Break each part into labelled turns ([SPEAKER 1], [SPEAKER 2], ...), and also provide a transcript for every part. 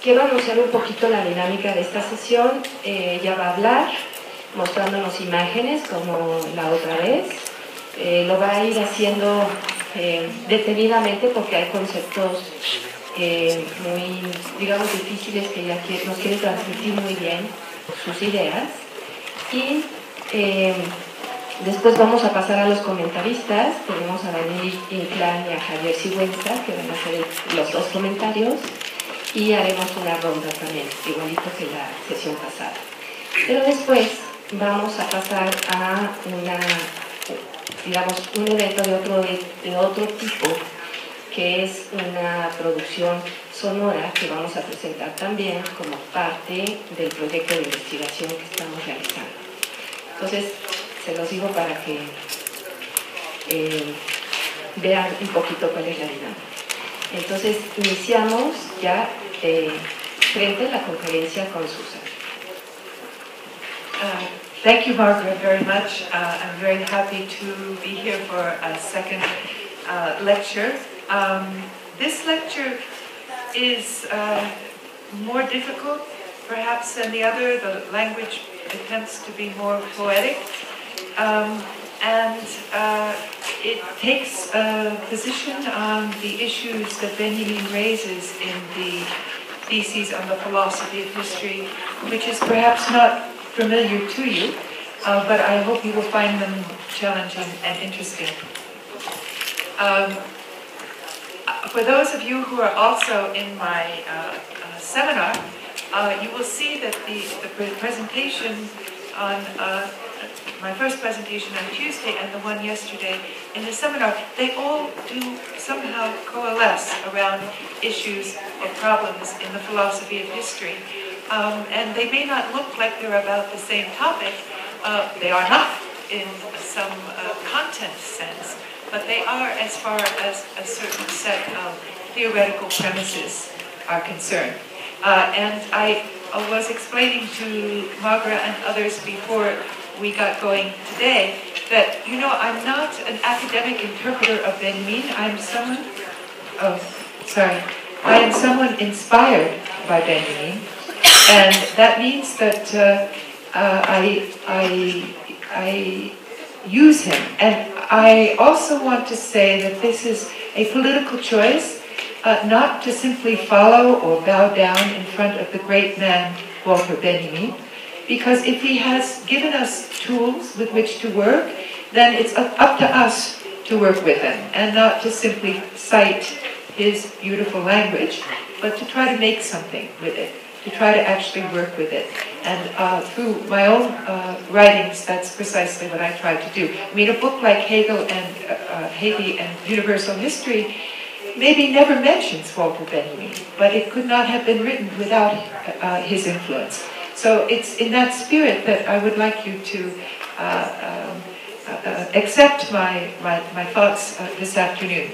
[SPEAKER 1] quiero anunciar un poquito la dinámica de esta sesión. Ella va a hablar mostrándonos imágenes como la otra vez. Lo va a ir haciendo detenidamente porque hay conceptos muy, digamos, difíciles que ella nos quiere transmitir muy bien sus ideas. Y después vamos a pasar a los comentaristas. Tenemos a Daniel Inclán y a Javier Sigüenza, que van a hacer los dos comentarios, y haremos una ronda también, igualito que la sesión pasada. Pero después vamos a pasar a un evento de otro tipo, que es una producción sonora que vamos a presentar también como parte del proyecto de investigación que estamos realizando. Entonces, se los digo para que vean un poquito cuál es la dinámica. Entonces, iniciamos ya frente a la conferencia con Susan.
[SPEAKER 2] Thank you, Margaret, very much. I'm very happy to be here for a second lecture. This lecture is more difficult, perhaps, than the other. The language attempts to be more poetic. It takes a position on the issues that Benjamin raises in the theses on the philosophy of history, which is perhaps not familiar to you, but I hope you will find them challenging and interesting. For those of you who are also in my seminar, you will see that the presentation on my first presentation on Tuesday and the one yesterday in the seminar, they all do somehow coalesce around issues or problems in the philosophy of history. And they may not look like they're about the same topic. They are not in some content sense, but they are as far as a certain set of theoretical premises are concerned. And I was explaining to Margara and others before we got going today that, you know, I'm not an academic interpreter of Benjamin. I am someone inspired by Benjamin. And that means that I use him. And I also want to say that this is a political choice, not to simply follow or bow down in front of the great man, Walter Benjamin, because if he has given us tools with which to work, then it's up to us to work with them, and not to simply cite his beautiful language, but to try to make something with it, to try to actually work with it. And through my own writings, that's precisely what I try to do. I mean, a book like Hegel and Universal History maybe never mentions Walter Benjamin, but it could not have been written without his influence. So it's in that spirit that I would like you to accept my thoughts this afternoon.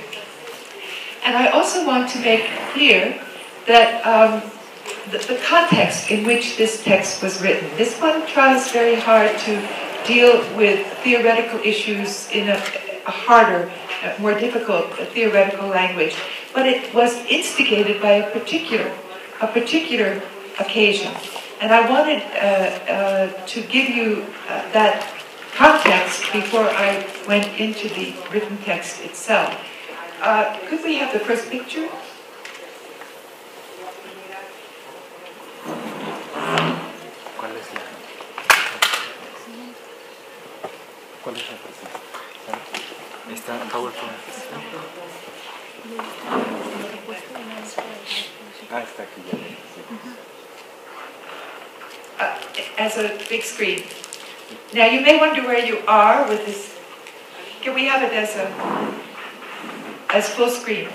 [SPEAKER 2] And I also want to make clear that the context in which this text was written. This one tries very hard to deal with theoretical issues in a harder, more difficult theoretical language, but it was instigated by a particular occasion. And I wanted to give you that context before I went into the written text itself. Could we have the first picture?
[SPEAKER 3] ¿Cuál es la presentación? Está PowerPoint. Ah, está aquí ya.
[SPEAKER 2] As a big screen. Now you may wonder where you are with this. Can we have it as full screen?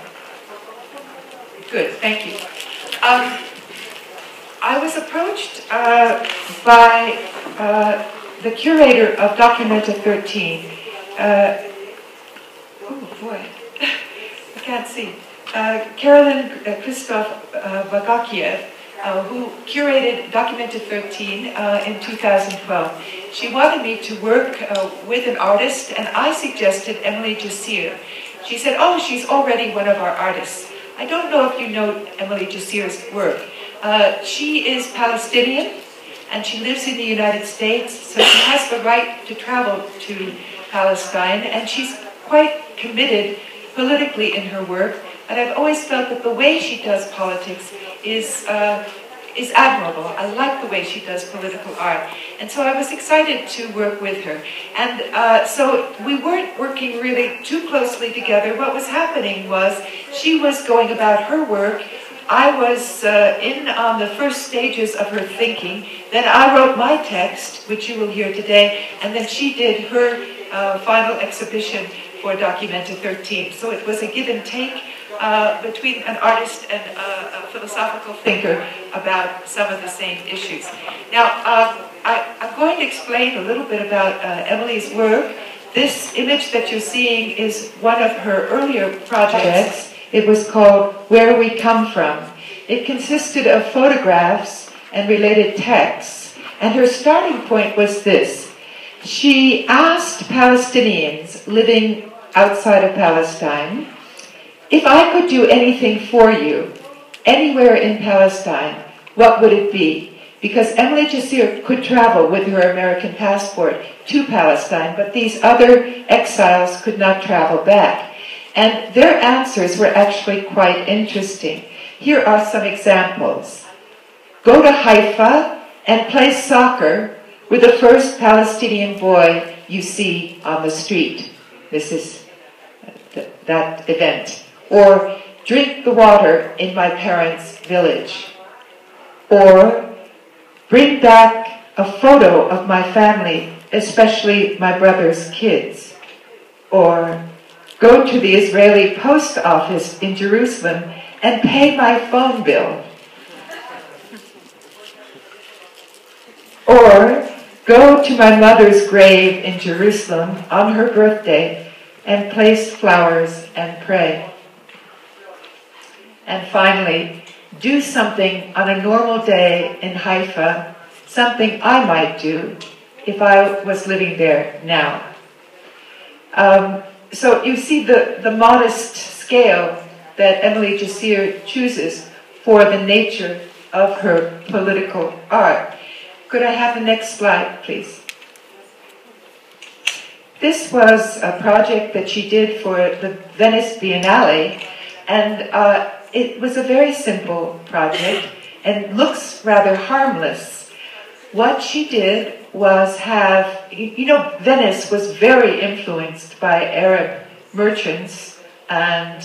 [SPEAKER 2] Good, thank you. I was approached by the curator of Documenta 13. Oh boy, I can't see. Carolyn Christoph Bagakiev, who curated Documenta 13 in 2012. She wanted me to work with an artist, and I suggested Emily Jassir. She said, oh, she's already one of our artists. I don't know if you know Emily Jassir's work, She is Palestinian, and she lives in the United States, so she has the right to travel to Palestine, and she's quite committed politically in her work, and I've always felt that the way she does politics is admirable. I like the way she does political art, and so I was excited to work with her. And so we weren't working really too closely together. What was happening was she was going about her work. I was in on the first stages of her thinking. Then I wrote my text, which you will hear today, and then she did her final exhibition for Documenta 13. So it was a give and take between an artist and a philosophical thinker about some of the same issues. Now, I'm going to explain a little bit about Emily's work. This image that you're seeing is one of her earlier projects. It was called Where We Come From. It consisted of photographs and related texts, and her starting point was this. She asked Palestinians living outside of Palestine, if I could do anything for you, anywhere in Palestine, what would it be? Because Emily Jassir could travel with her American passport to Palestine, but these other exiles could not travel back. And their answers were actually quite interesting. Here are some examples. Go to Haifa and play soccer with the first Palestinian boy you see on the street. This is that event. Or drink the water in my parents' village. Or bring back a photo of my family, especially my brother's kids. Or go to the Israeli post office in Jerusalem and pay my phone bill. Or go to my mother's grave in Jerusalem on her birthday and place flowers and pray. And finally, do something on a normal day in Haifa, something I might do if I was living there now. So you see the modest scale that Emily Jassir chooses for the nature of her political art. Could I have the next slide, please? This was a project that she did for the Venice Biennale, and it was a very simple project and looks rather harmless. What she did was have, Venice was very influenced by Arab merchants, and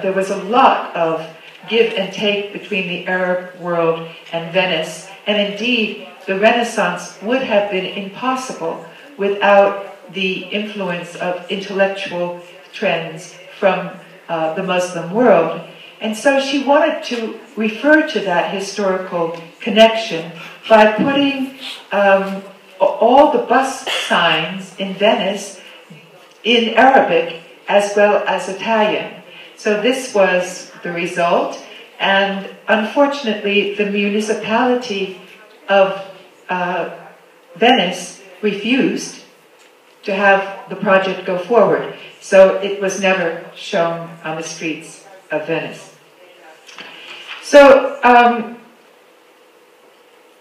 [SPEAKER 2] there was a lot of give and take between the Arab world and Venice, and indeed the Renaissance would have been impossible without the influence of intellectual trends from the Muslim world. And so she wanted to refer to that historical connection by putting all the bus signs in Venice in Arabic as well as Italian. So this was the result, and unfortunately the municipality of Venice refused to have the project go forward, so it was never shown on the streets of Venice. So,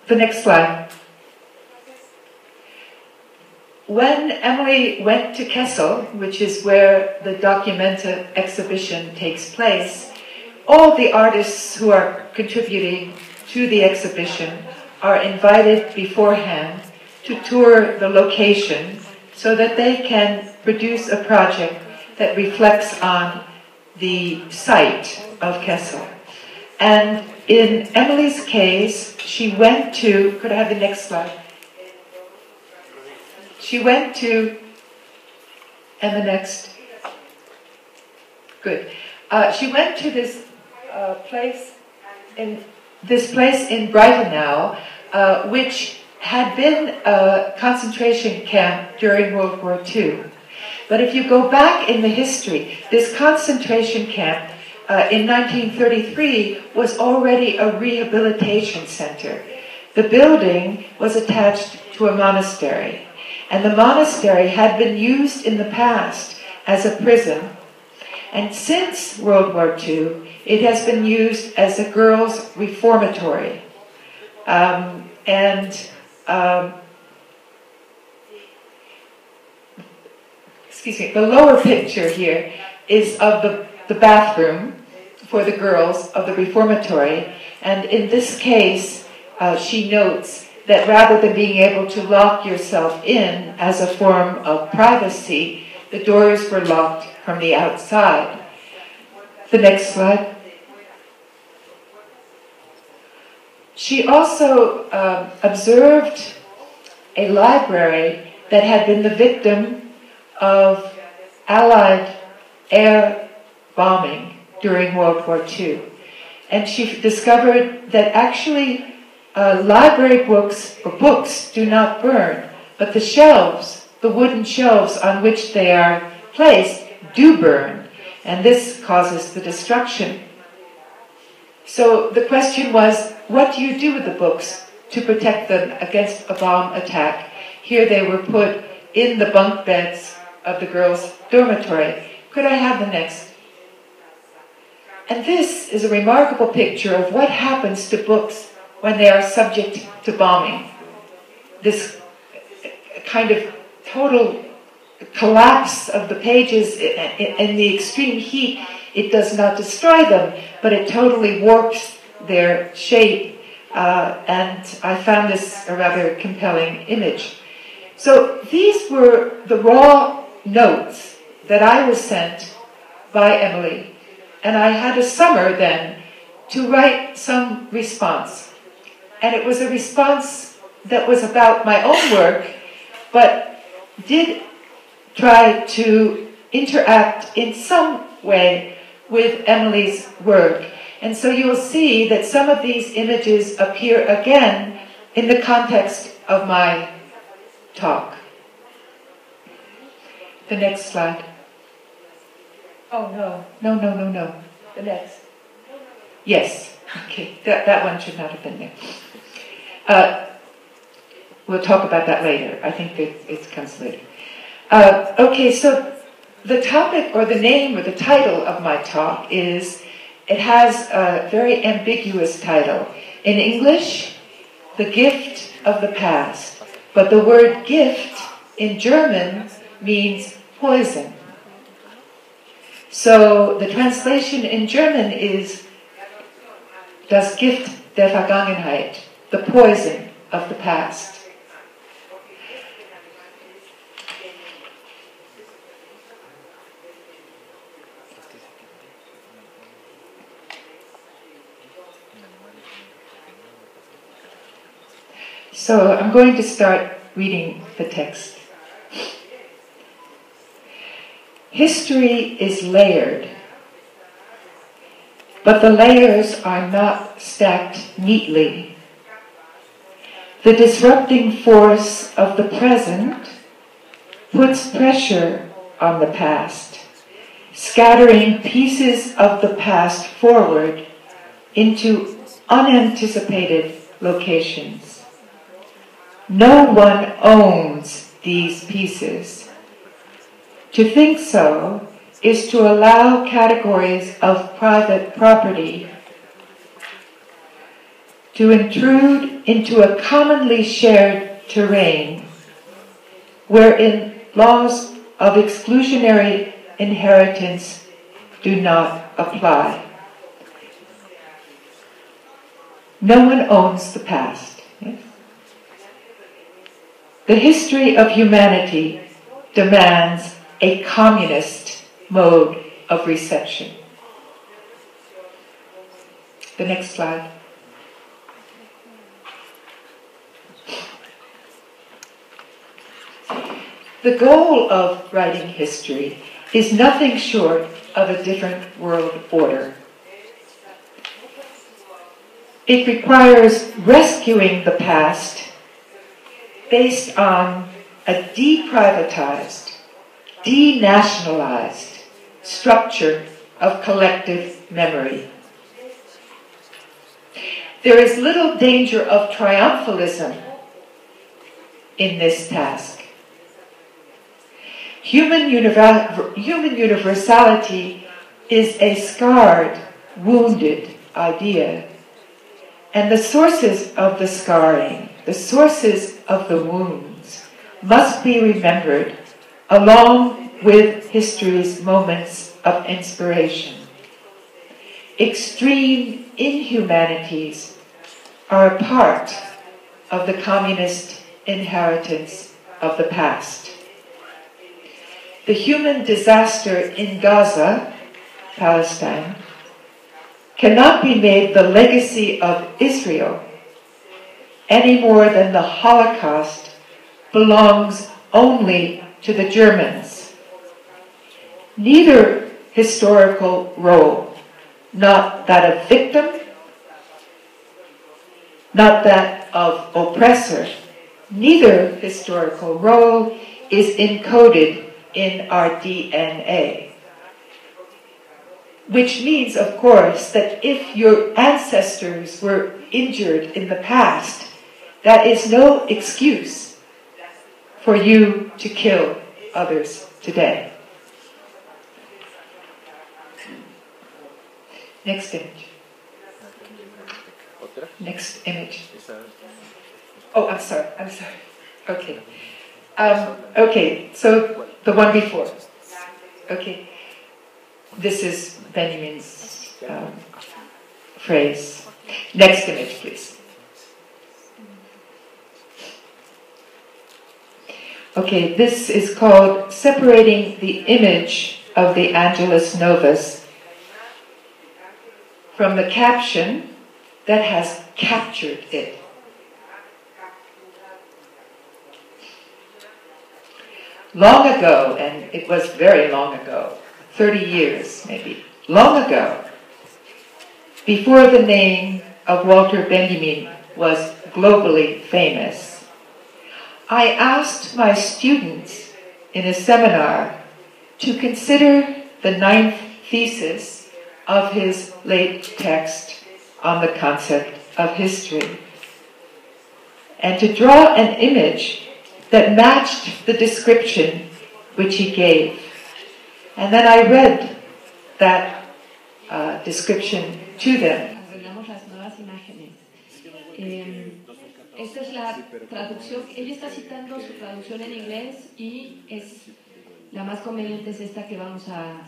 [SPEAKER 2] the next slide. When Emily went to Kessel, which is where the Documenta exhibition takes place, all the artists who are contributing to the exhibition are invited beforehand to tour the location so that they can produce a project that reflects on the site of Kessel. And in Emily's case, she went to, could I have the next slide? She went to, and the next, good. She went to this place in Breitenau, which had been a concentration camp during World War II. But if you go back in the history, this concentration camp in 1933 was already a rehabilitation center. The building was attached to a monastery, and the monastery had been used in the past as a prison.
[SPEAKER 4] And since World War II, it has been used as a girls' reformatory. Excuse me, the lower picture here is of the bathroom for the girls of the reformatory. And in this case, she notes that rather than being able to lock yourself in as a form of privacy, the doors were locked from the outside. The next slide. She also observed a library that had been the victim of Allied air bombing during World War II. And she discovered that actually library books, or books, do not burn, but the shelves, the wooden shelves on which they are placed, do burn, and this causes the destruction. So the question was, what do you do with the books to protect them against a bomb attack? Here they were put in the bunk beds of the girls' dormitory. Could I have the next? And this is a remarkable picture of what happens to books when they are subject to bombing. This kind of total collapse of the pages in the extreme heat, it does not destroy them, but it totally warps their shape. And I found this a rather compelling image. So these were the raw notes that I was sent by Emily. And I had a summer then to write some response. And it was a response that was about my own work, but did try to interact in some way with Emily's work. And so you'll see that some of these images appear again in the context of my talk. The next slide. Oh, no. The next. Yes. Okay, that one should not have been there. We'll talk about that later. I think that it comes later. Okay, so the topic or the name or the title of my talk is, it has a very ambiguous title. In English, The Gift of the Past. But the word gift in German means poison. So the translation in German is Das Gift der Vergangenheit, the poison of the past. So I'm going to start reading the text. History is layered, but the layers are not stacked neatly. The disrupting force of the present puts pressure on the past, scattering pieces of the past forward into unanticipated locations. No one owns these pieces. To think so is to allow categories of private property to intrude into a commonly shared terrain wherein laws of exclusionary inheritance do not apply. No one owns the past. Yes? The history of humanity demands a communist mode of reception. The next slide. The goal of writing history is nothing short of a different world order. It requires rescuing the past based on a deprivatized, denationalized structure of collective memory. There is little danger of triumphalism in this task. Human universality is a scarred, wounded idea. And the sources of the scarring, the sources of the wounds, must be remembered along with history's moments of inspiration. Extreme inhumanities are a part of the communist inheritance of the past. The human disaster in Gaza, Palestine, cannot be made the legacy of Israel any more than the Holocaust belongs only to the Germans. Neither historical role, not that of victim, not that of oppressor, neither historical role is encoded in our DNA. Which means, of course, that if your ancestors were injured in the past, that is no excuse for you to kill others today. Next image. Next image. Oh, I'm sorry. Okay. Okay, so the one before. Okay. This is Benjamin's phrase. Next image, please. Okay, this is called Separating the Image of the Angelus Novus from the caption that has captured it. Long ago, and it was very long ago, 30 years maybe, long ago, before the name of Walter Benjamin was globally famous, I asked my students in a seminar to consider the 9th thesis of his late text on the concept of history, and to draw an image that matched the description which he gave. And then I read that description to them.
[SPEAKER 1] Arreglamos las nuevas imágenes. Esta es la traducción. Ella está citando su traducción en inglés y es la más conveniente es esta que vamos a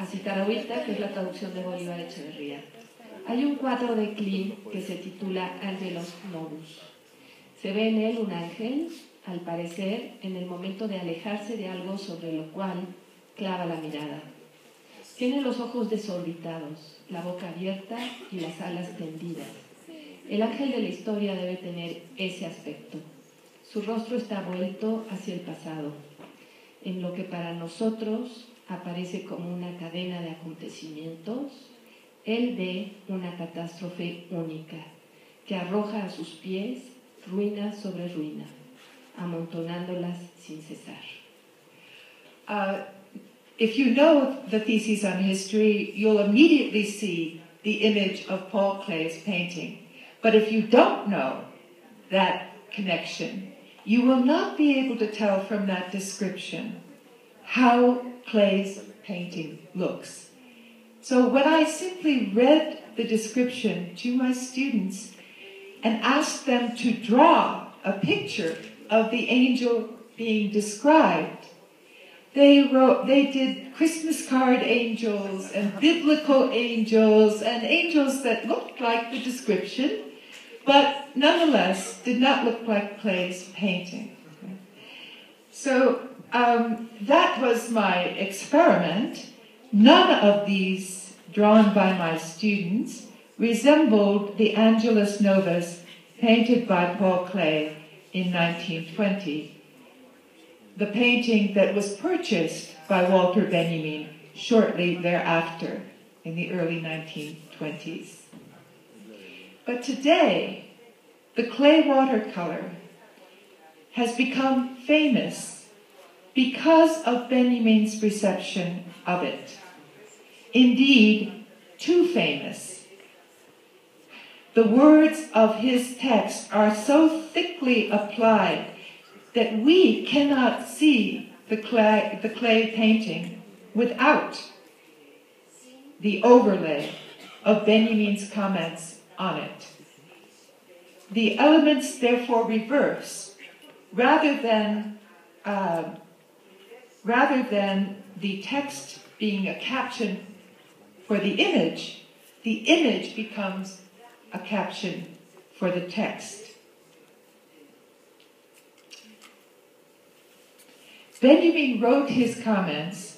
[SPEAKER 1] citar ahorita, que es la traducción de Bolívar Echeverría. Hay un cuadro de Klee que se titula Angelus Novus. Se ve en él un ángel, al parecer, en el momento de alejarse de algo sobre lo cual clava la mirada. Tiene los ojos desorbitados, la boca abierta y las alas tendidas. El ángel de la historia debe tener ese aspecto. Su rostro está vuelto hacia el pasado, en lo que para nosotros aparece como una cadena de acontecimientos. Él ve una catástrofe única, que arroja a sus pies ruina sobre ruina, amontonándolas sin cesar.
[SPEAKER 4] If you know the thesis on history, you'll immediately see the image of Paul Klee's painting. But if you don't know that connection, you will not be able to tell from that description how Klee's painting looks. So when I simply read the description to my students and asked them to draw a picture of the angel being described, they did Christmas card angels and biblical angels and angels that looked like the description, but nonetheless did not look like Klee's painting. So that was my experiment. None of these drawn by my students resembled the Angelus Novus painted by Paul Klee in 1920. The painting that was purchased by Walter Benjamin shortly thereafter, in the early 1920s. But today, the Klee watercolor has become famous because of Benjamin's reception of it. Indeed, too famous. The words of his text are so thickly applied that we cannot see the Klee painting without the overlay of Benjamin's comments on it. The elements therefore reverse. Rather than the text being a caption for the image becomes a caption for the text. Benjamin wrote his comments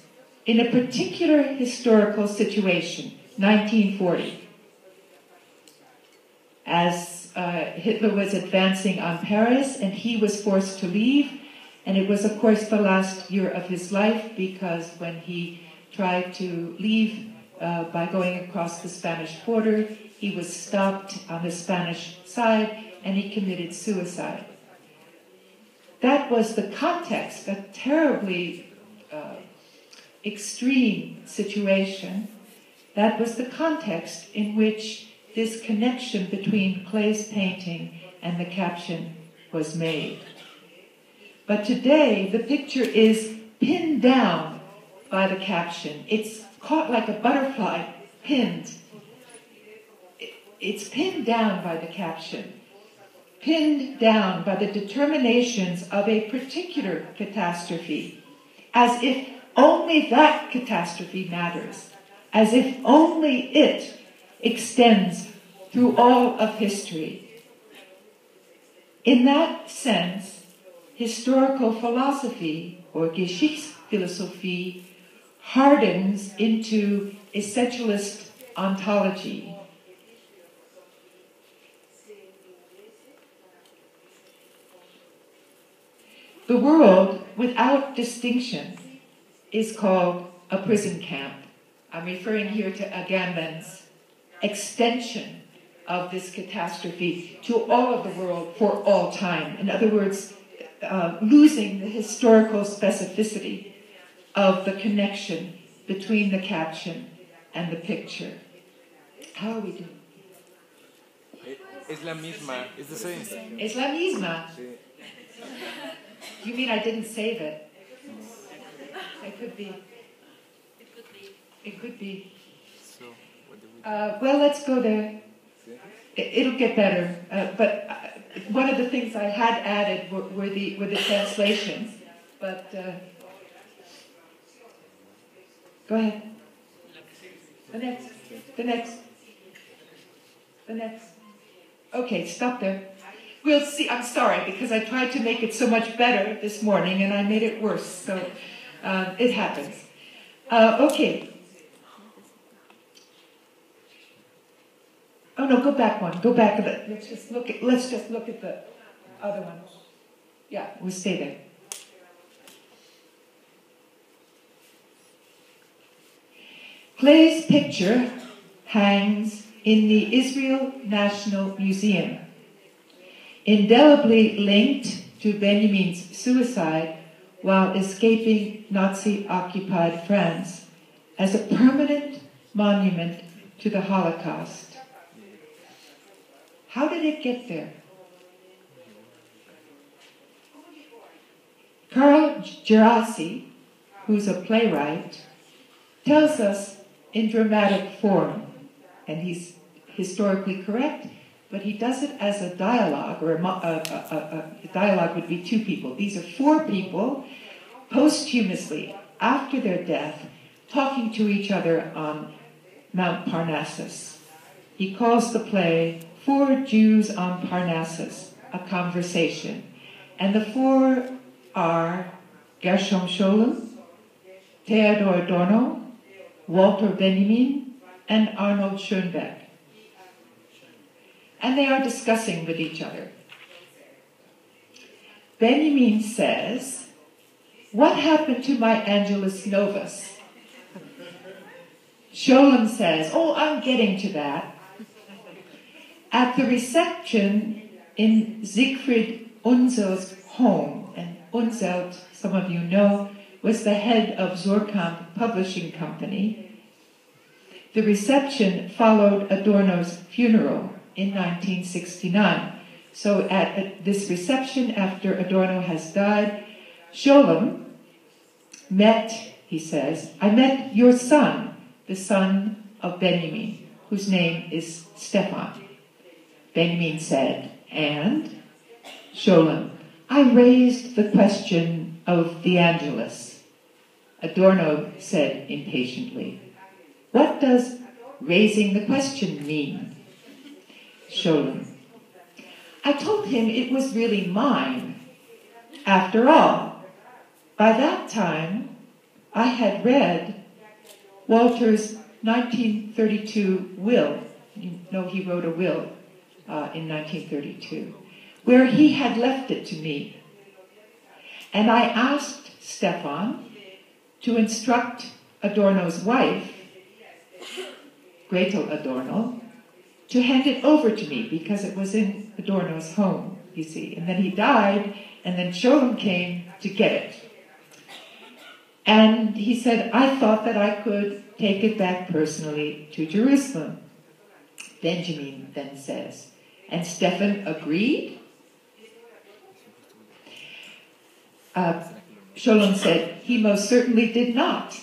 [SPEAKER 4] in a particular historical situation, 1940, as Hitler was advancing on Paris and he was forced to leave, and it was of course the last year of his life, because when he tried to leave by going across the Spanish border, he was stopped on the Spanish side and he committed suicide. That was the context, a terribly extreme situation. That was the context in which this connection between Klay's painting and the caption was made. But today, the picture is pinned down by the caption. It's caught like a butterfly, pinned. It's pinned down by the caption. Pinned down by the determinations of a particular catastrophe, as if only that catastrophe matters, as if only it extends through all of history. In that sense, historical philosophy, or Geschichtsphilosophie, hardens into essentialist ontology. The world, without distinction, is called a prison camp. I'm referring here to Agamben's extension of this catastrophe to all of the world for all time. In other words, losing the historical specificity of the connection between the caption and the picture. How are we doing?
[SPEAKER 3] Es la misma, it's the same.
[SPEAKER 4] Es la misma.
[SPEAKER 3] Sí.
[SPEAKER 4] You mean I didn't save it? It could be. It could be.
[SPEAKER 3] So, what do we do?
[SPEAKER 4] Well, let's go there. It'll get better. But one of the things I had added were the translations. But go ahead. The next. Okay, stop there. We'll see. I'm sorry, because I tried to make it so much better this morning and I made it worse. So it happens. Okay. Oh no, go back one. Go back a bit. Let's just look at the other one. Yeah, we'll stay there. Klay's picture hangs in the Israel National Museum, indelibly linked to Benjamin's suicide while escaping Nazi-occupied France as a permanent monument to the Holocaust. How did it get there? Karl Gerasi, who's a playwright, tells us in dramatic form, and he's historically correct, but he does it as a dialogue, or a dialogue would be two people. These are four people, posthumously, after their death, talking to each other on Mount Parnassus. He calls the play Four Jews on Parnassus, a conversation. And the four are Gershom Scholem, Theodor Adorno, Walter Benjamin, and Arnold Schoenberg. And they are discussing with each other. Benjamin says, "What happened to my Angelus Novus?" Scholem says, "Oh, I'm getting to that." At the reception in Siegfried Unsel's home, and Unseld, some of you know, was the head of Suhrkamp Publishing Company. The reception followed Adorno's funeral in 1969. So at this reception, after Adorno has died, Scholem met, he says, "I met your son, the son of Benjamin, whose name is Stefan. Benjamin said, and Scholem, I raised the question of the Angelus. Adorno said impatiently, what does raising the question mean? Scholem, I told him it was really mine. After all, by that time, I had read Walter's 1932 will. You know, he wrote a will in 1932, where he had left it to me. And I asked Stefan to instruct Adorno's wife, Gretel Adorno, to hand it over to me, because it was in Adorno's home, you see. And then he died, and then Scholem came to get it. And he said, I thought that I could take it back personally to Jerusalem. Benjamin then says, and Stefan agreed? Scholem said, he most certainly did not.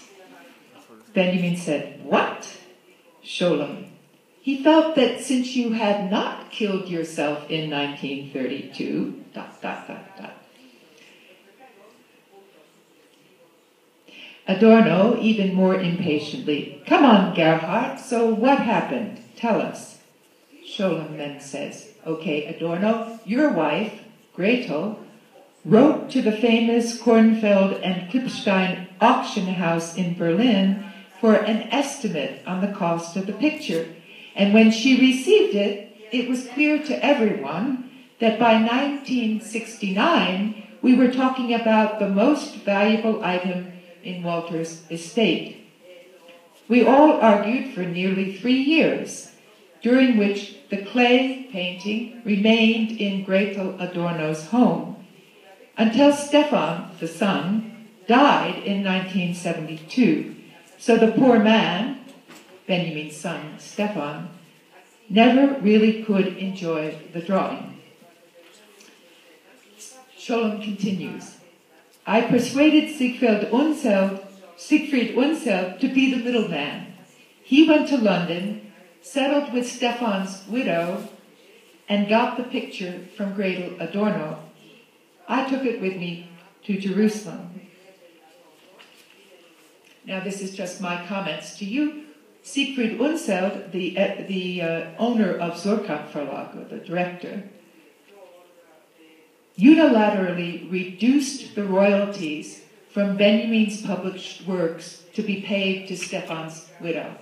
[SPEAKER 4] Benjamin said, what? Scholem, he felt that since you had not killed yourself in 1932, ... Adorno, even more impatiently, come on, Gerhard, so what happened? Tell us. Scholem then says, okay, Adorno, your wife, Gretel, wrote to the famous Kornfeld and Klippstein auction house in Berlin for an estimate on the cost of the picture. And when she received it, it was clear to everyone that by 1969, we were talking about the most valuable item in Walter's estate. We all argued for nearly 3 years, during which the clay painting remained in Gretel Adorno's home, until Stefan, the son, died in 1972. So the poor man, Benjamin's son, Stefan, never really could enjoy the drawing. Scholem continues, I persuaded Siegfried Unseld to be the middleman. He went to London, settled with Stefan's widow, and got the picture from Gretel Adorno. I took it with me to Jerusalem. Now this is just my comments to you. Siegfried Unseld, the owner of Surkamp Verlag, or the director, unilaterally reduced the royalties from Benjamin's published works to be paid to Stefan's widow.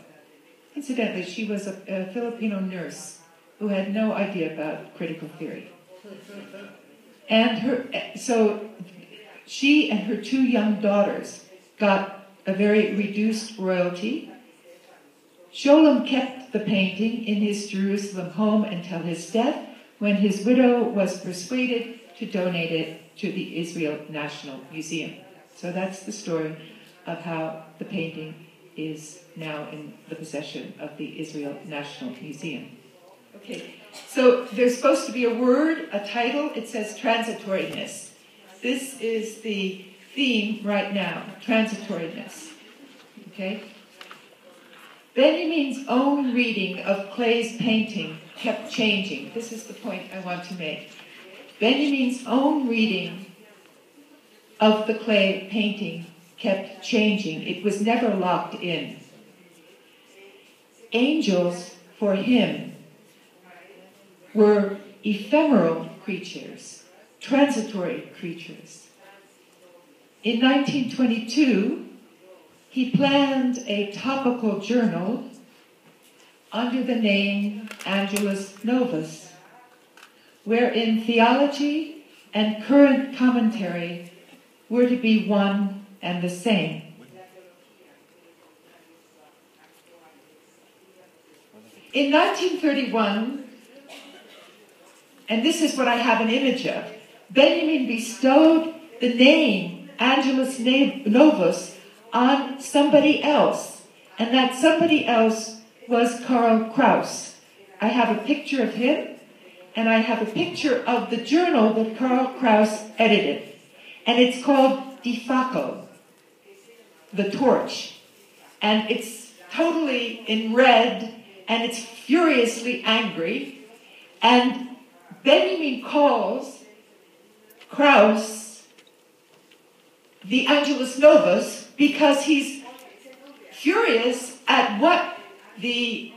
[SPEAKER 4] Incidentally, she was a Filipino nurse who had no idea about critical theory. And so she and her 2 young daughters got a very reduced royalty. Scholem kept the painting in his Jerusalem home until his death, when his widow was persuaded to donate it to the Israel National Museum. So that's the story of how the painting is now in the possession of the Israel National Museum. Okay, so there's supposed to be a word, a title. It says transitoriness. This is the theme right now, transitoriness. Okay? Benjamin's own reading of Clay's painting kept changing. This is the point I want to make. Benjamin's own reading of the Clay painting kept changing. It was never locked in. Angels, for him, were ephemeral creatures, transitory creatures. In 1922, he planned a topical journal under the name Angelus Novus, wherein theology and current commentary were to be one and the same. In 1931, and this is what I have an image of, Benjamin bestowed the name Angelus Novus on somebody else, and that somebody else was Karl Kraus. I have a picture of him, and I have a picture of the journal that Karl Kraus edited, and it's called Die Fackel, the torch, and it's totally in red, and it's furiously angry. And Benjamin calls Krauss the Angelus Novus because he's furious at what the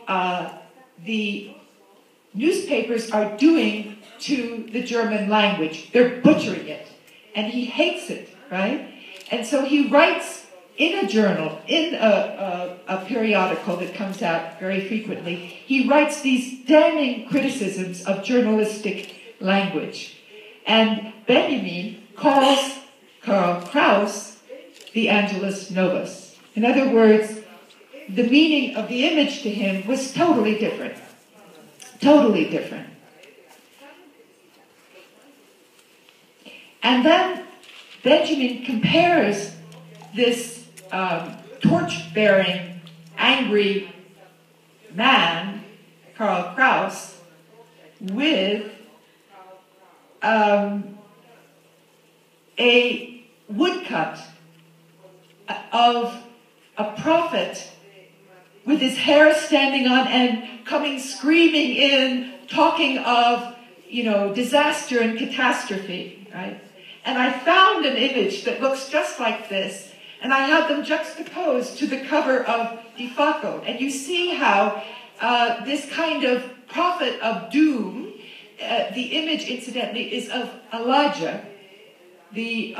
[SPEAKER 4] newspapers are doing to the German language. They're butchering it, and he hates it, right? And so he writes in a journal, in a periodical that comes out very frequently, he writes these damning criticisms of journalistic language. And Benjamin calls Karl Kraus the Angelus Novus. In other words, the meaning of the image to him was totally different. Totally different. And then Benjamin compares this torch-bearing, angry man, Karl Kraus, with a woodcut of a prophet with his hair standing on and coming screaming in, talking of, disaster and catastrophe, right? And I found an image that looks just like this, and I had them juxtaposed to the cover of De Facto. And you see how this kind of prophet of doom, the image, incidentally, is of Elijah, the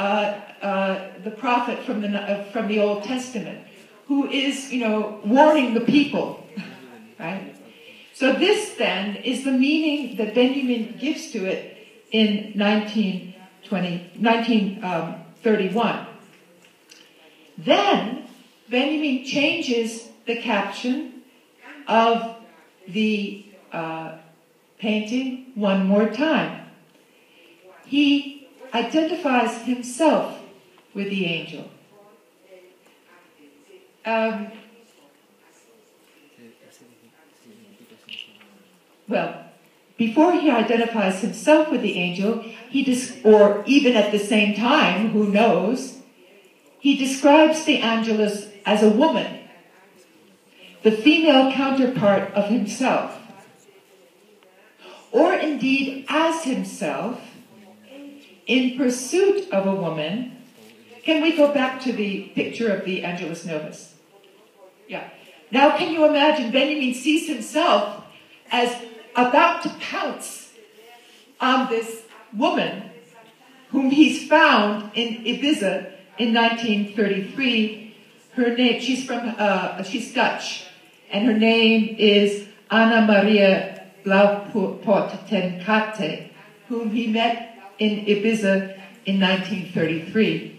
[SPEAKER 4] prophet from the Old Testament, who is, warning the people, right? So this, then, is the meaning that Benjamin gives to it in 1931. Then, Benjamin changes the caption of the painting one more time. He identifies himself with the angel. Well, before he identifies himself with the angel, or even at the same time, who knows, he describes the Angelus as a woman, the female counterpart of himself, or indeed as himself, in pursuit of a woman. Can we go back to the picture of the Angelus Novus? Yeah. Now can you imagine Benjamin sees himself as about to pounce on this woman whom he's found in Ibiza in 1933. Her name, she's Dutch, and her name is Anna Maria Blaupoort-Tenkate, whom he met in Ibiza in 1933.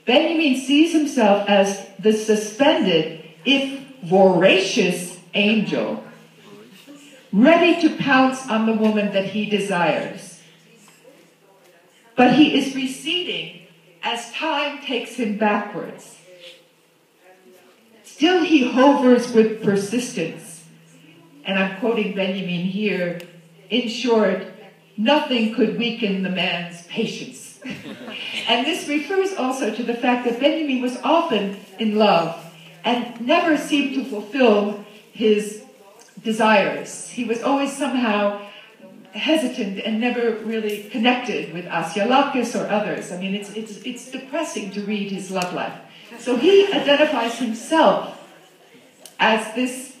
[SPEAKER 4] Benjamin sees himself as the suspended, if voracious, angel, ready to pounce on the woman that he desires. But he is receding as time takes him backwards. Still he hovers with persistence. And I'm quoting Benjamin here. In short, nothing could weaken the man's patience. And this refers also to the fact that Benjamin was often in love and never seemed to fulfill his desires. He was always somehow hesitant and never really connected with Asiolakis or others. I mean, it's depressing to read his love life. So he identifies himself as this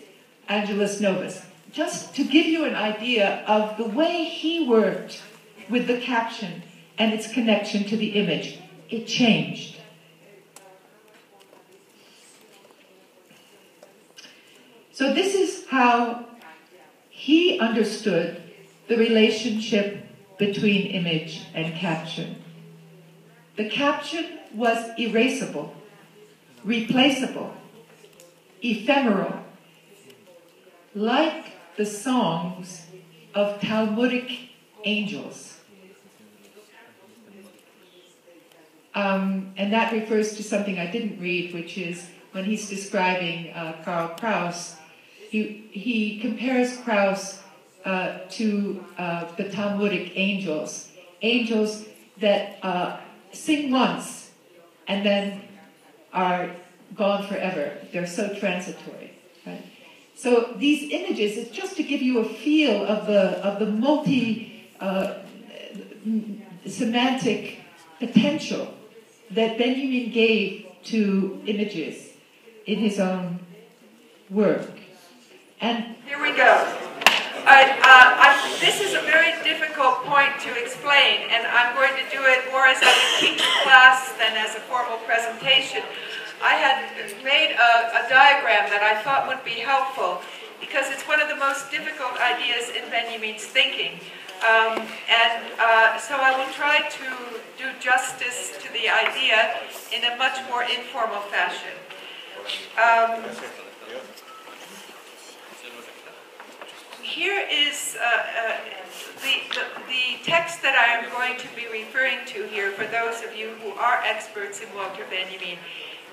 [SPEAKER 4] Angelus Novus. Just to give you an idea of the way he worked with the caption and its connection to the image. It changed. So this is how he understood the relationship between image and caption. The caption was erasable, replaceable, ephemeral, like the songs of Talmudic angels. And that refers to something I didn't read, which is when he's describing Karl Kraus, he compares Kraus to the Talmudic angels. Angels that sing once and then are gone forever. They're so transitory, right? So these images is just to give you a feel of the multi semantic potential that Benjamin gave to images in his own work. And
[SPEAKER 2] here we go. This is a very difficult point to explain, and I'm going to do it more as I would teach a class than as a formal presentation. I had made a diagram that I thought would be helpful because it's one of the most difficult ideas in Benjamin's thinking. So I will try to do justice to the idea in a much more informal fashion. Here is the text that I am going to be referring to here, for those of you who are experts in Walter Benjamin,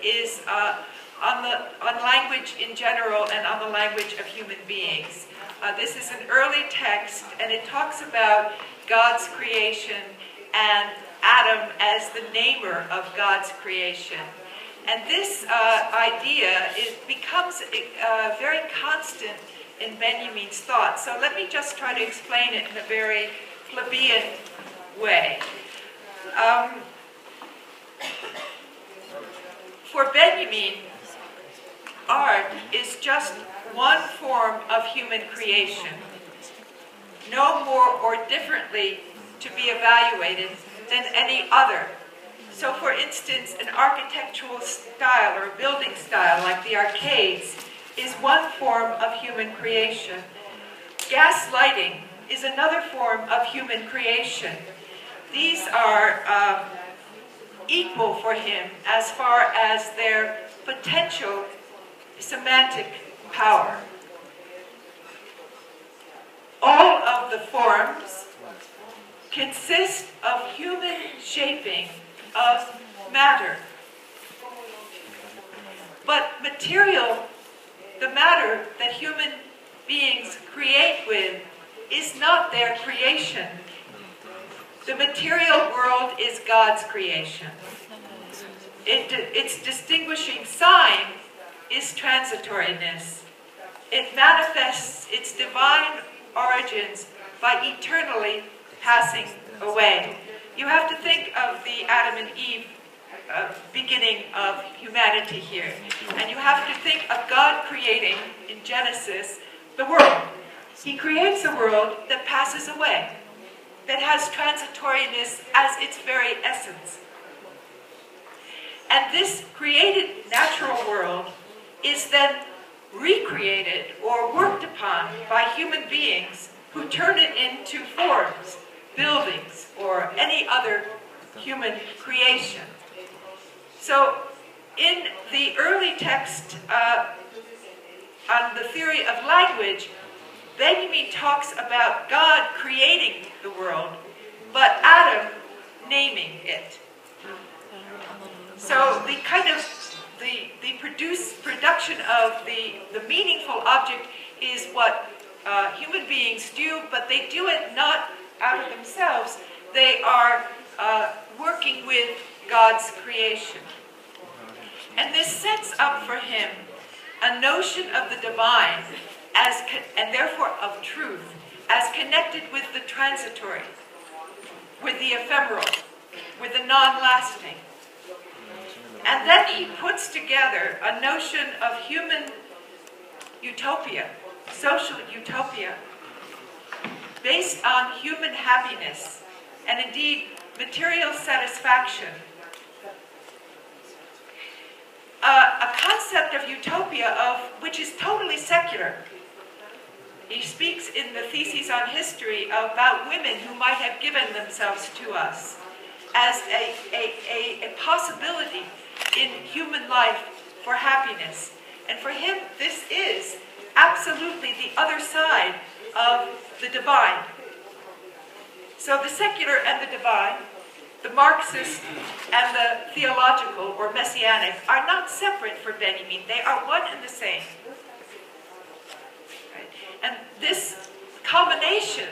[SPEAKER 2] is on language in general and on the language of human beings. This is an early text, and it talks about God's creation and Adam as the namer of God's creation. And this idea becomes very constant in Benjamin's thought. So let me just try to explain it in a very plebeian way. For Benjamin, art is just one form of human creation, no more or differently to be evaluated than any other. So for instance, an architectural style or building style like the arcades is one form of human creation. Gas lighting is another form of human creation. These are equal for him as far as their potential semantic power. All of the forms consist of human shaping of matter. But material, the matter that human beings create with, is not their creation. The material world is God's creation. Its distinguishing sign is transitoriness. It manifests its divine origins by eternally passing away. You have to think of the Adam and Eve beginning of humanity here. And you have to think of God creating, in Genesis, the world. He creates a world that passes away, that has transitoriness as its very essence. And this created natural world is then recreated or worked upon by human beings who turn it into forms, buildings, or any other human creation. So in the early text on the theory of language, Benjamin talks about God creating the world, but Adam naming it. So the kind of production of the meaningful object is what human beings do, but they do it not out of themselves. They are working with God's creation. And this sets up for him a notion of the divine and therefore of truth as connected with the transitory, with the ephemeral, with the non-lasting. And then he puts together a notion of human utopia, social utopia, based on human happiness and indeed material satisfaction. A concept of utopia which is totally secular. He speaks in the Theses on History about women who might have given themselves to us as a possibility in human life for happiness. And for him, this is absolutely the other side of the divine. So the secular and the divine, the Marxist and the theological or messianic are not separate for Benjamin. They are one and the same. Right? And this combination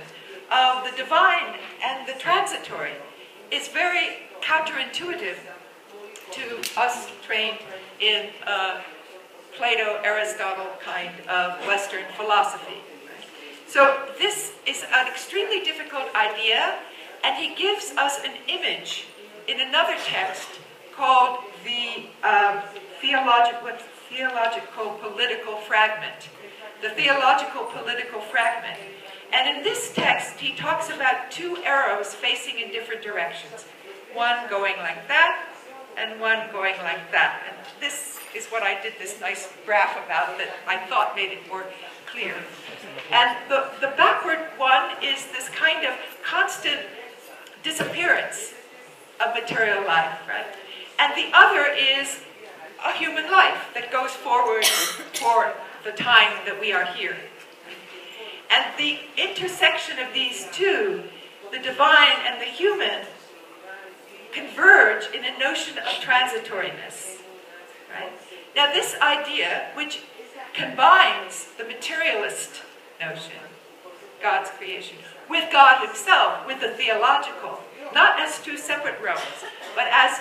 [SPEAKER 2] of the divine and the transitory is very counterintuitive to us trained in Plato, Aristotle kind of Western philosophy. So this is an extremely difficult idea, and he gives us an image in another text called the theological political fragment. The theological political fragment. And in this text, he talks about two arrows facing in different directions. One going like that, and one going like that. And this is what I did this nice graph about that I thought made it more clear. And the backward one is this kind of constant disappearance of material life, right? And the other is a human life that goes forward for the time that we are here. And the intersection of these two, the divine and the human, converge in a notion of transitoriness. Right? Now this idea, which combines the materialist notion, God's creation, with God himself, with the theological, not as two separate realms, but as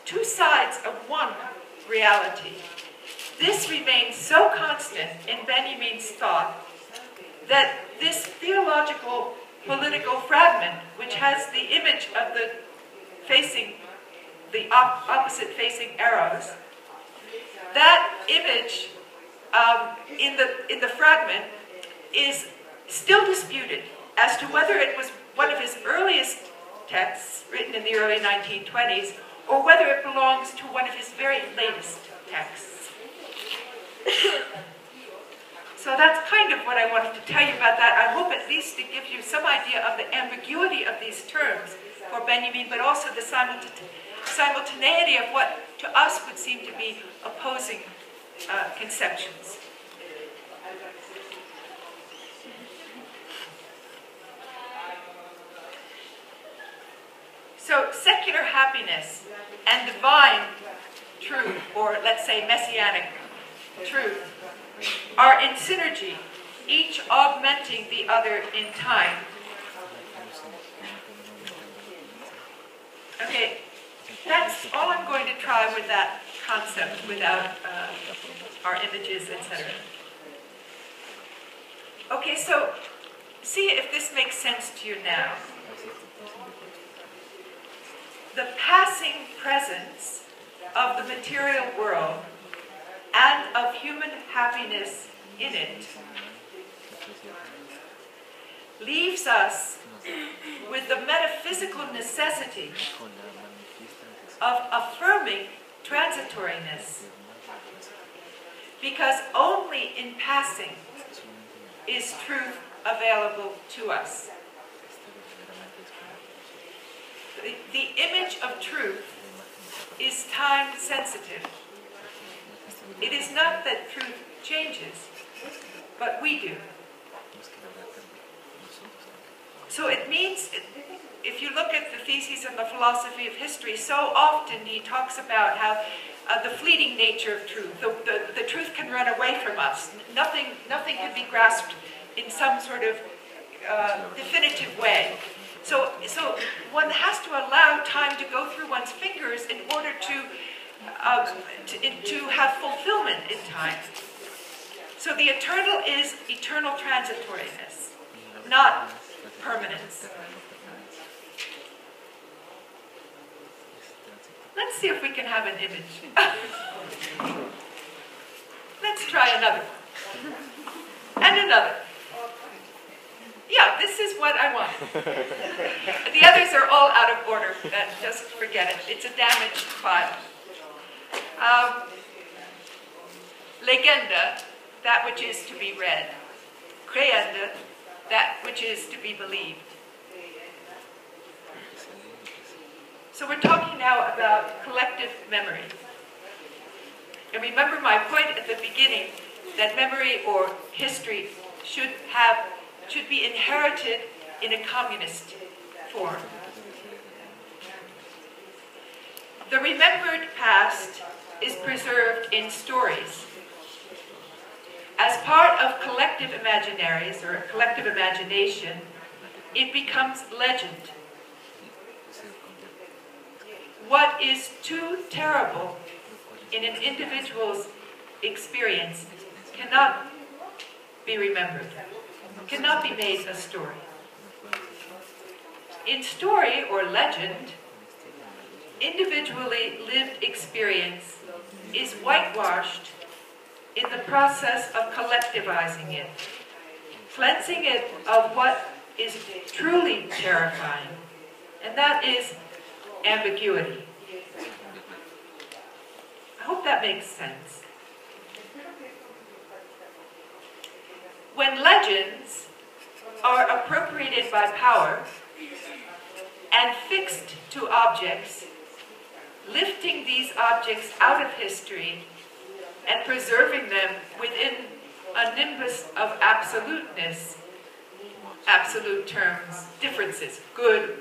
[SPEAKER 2] two sides of one reality. This remains so constant in Benjamin's thought that this theological political fragment, which has the image of the opposite facing arrows, that image in the fragment is still disputed as to whether it was one of his earliest texts written in the early 1920s or whether it belongs to one of his very latest texts. So that's kind of what I wanted to tell you about that. I hope at least to give you some idea of the ambiguity of these terms for Benjamin, but also the simultaneity of what to us would seem to be opposing conceptions. So secular happiness and divine truth, or let's say messianic truth, are in synergy, each augmenting the other in time. Okay, that's all I'm going to try with that concept without our images, etc. Okay, so see if this makes sense to you now. The passing presence of the material world and of human happiness in it leaves us with the metaphysical necessity of affirming transitoriness, because only in passing is truth available to us. The image of truth is time sensitive. It is not that truth changes, but we do. So it means, if you look at the theses on the philosophy of history, so often he talks about how the fleeting nature of truth, the truth can run away from us. Nothing can be grasped in some sort of definitive way. So one has to allow time to go through one's fingers in order to have fulfillment in time. So the eternal is eternal transitoriness, not permanence. Let's see if we can have an image. Let's try another one. And another. Yeah, this is what I want. The others are all out of order. Just forget it. It's a damaged file. Legenda, that which is to be read. Creenda, that which is to be believed. So we're talking now about collective memory. And remember my point at the beginning that memory or history should be inherited in a communist form. The remembered past is preserved in stories. As part of collective imaginaries or collective imagination, it becomes legend. What is too terrible in an individual's experience cannot be remembered, cannot be made a story. In story or legend, individually lived experience is whitewashed in the process of collectivizing it, cleansing it of what is truly terrifying, and that is ambiguity. I hope that makes sense. When legends are appropriated by power and fixed to objects, lifting these objects out of history and preserving them within a nimbus of absoluteness, absolute terms, differences, good,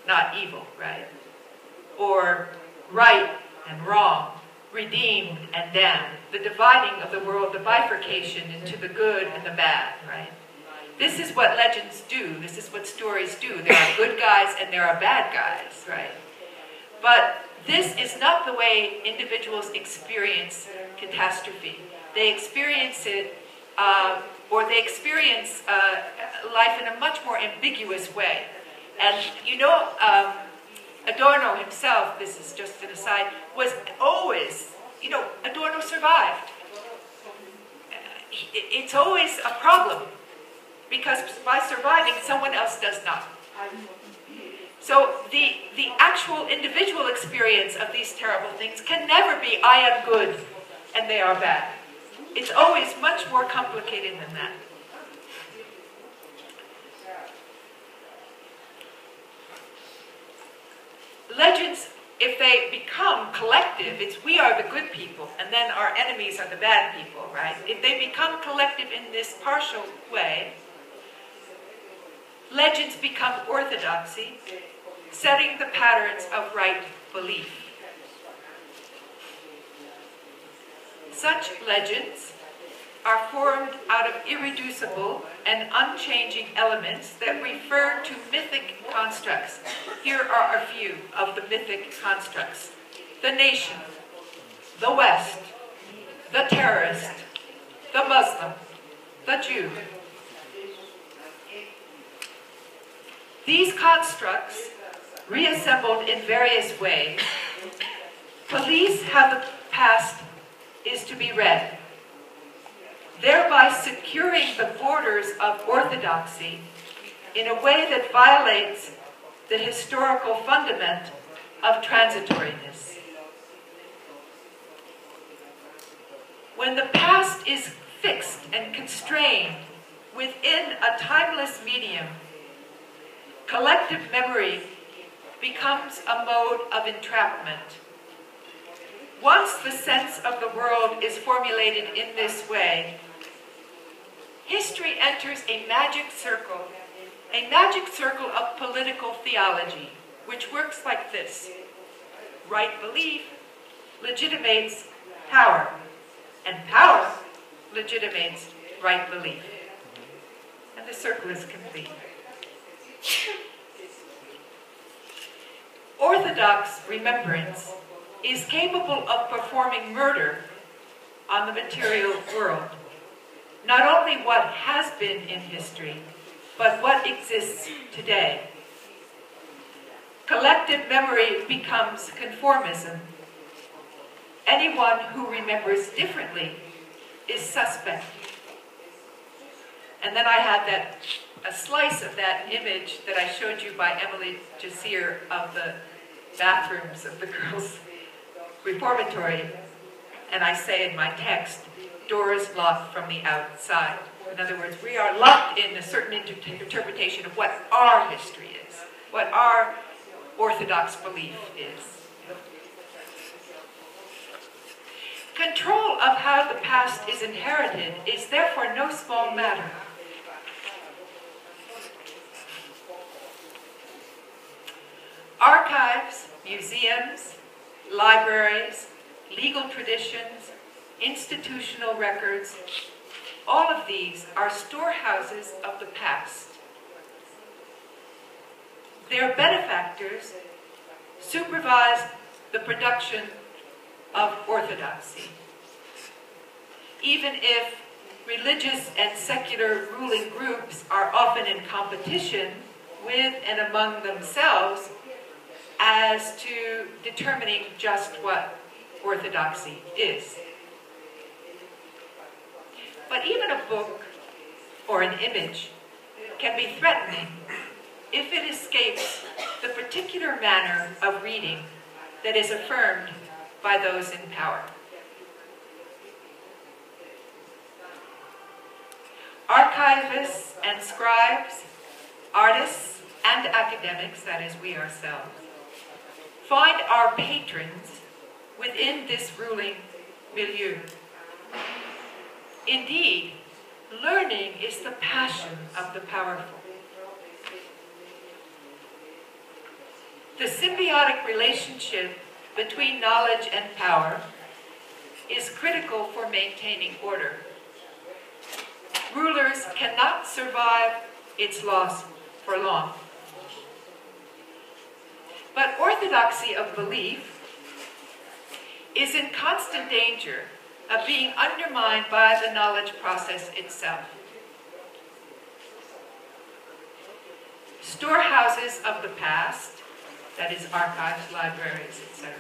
[SPEAKER 2] not evil, right? Or right and wrong, redeemed and damned, the dividing of the world, the bifurcation into the good and the bad, right? This is what legends do. This is what stories do. There are good guys and there are bad guys, right? But this is not the way individuals experience catastrophe. They experience it, or they experience life in a much more ambiguous way. And you know, Adorno himself, this is just an aside, was always, you know, Adorno survived. It's always a problem, because by surviving, someone else does not. So the actual individual experience of these terrible things can never be, I am good and they are bad. It's always much more complicated than that. Legends, if they become collective, it's we are the good people and then our enemies are the bad people, right? If they become collective in this partial way, legends become orthodoxy, setting the patterns of right belief. Such legends are formed out of irreducible and unchanging elements that refer to mythic constructs. Here are a few of the mythic constructs: the nation, the West, the terrorist, the Muslim, the Jew. These constructs, reassembled in various ways, police how the past is to be read, thereby securing the borders of orthodoxy in a way that violates the historical fundament of transitoriness. When the past is fixed and constrained within a timeless medium, collective memory becomes a mode of entrapment. Once the sense of the world is formulated in this way, history enters a magic circle of political theology, which works like this. Right belief legitimates power, and power legitimates right belief. And the circle is complete. Orthodox remembrance is capable of performing murder on the material world. Not only what has been in history, but what exists today. Collective memory becomes conformism. Anyone who remembers differently is suspect. And then I had a slice of that image that I showed you by Emily Jasir of the bathrooms of the girls' reformatory, and I say in my text, doors locked from the outside. In other words, we are locked in a certain interpretation of what our history is, what our orthodox belief is. Control of how the past is inherited is therefore no small matter. Archives, museums, libraries, legal traditions, institutional records, all of these are storehouses of the past. Their benefactors supervise the production of orthodoxy. Even if religious and secular ruling groups are often in competition with and among themselves as to determining just what orthodoxy is. But even a book or an image can be threatening if it escapes the particular manner of reading that is affirmed by those in power. Archivists and scribes, artists and academics, that is we ourselves, find our patrons within this ruling milieu. Indeed, learning is the passion of the powerful. The symbiotic relationship between knowledge and power is critical for maintaining order. Rulers cannot survive its loss for long. But orthodoxy of belief is in constant danger of being undermined by the knowledge process itself. Storehouses of the past, that is archives, libraries, etc.,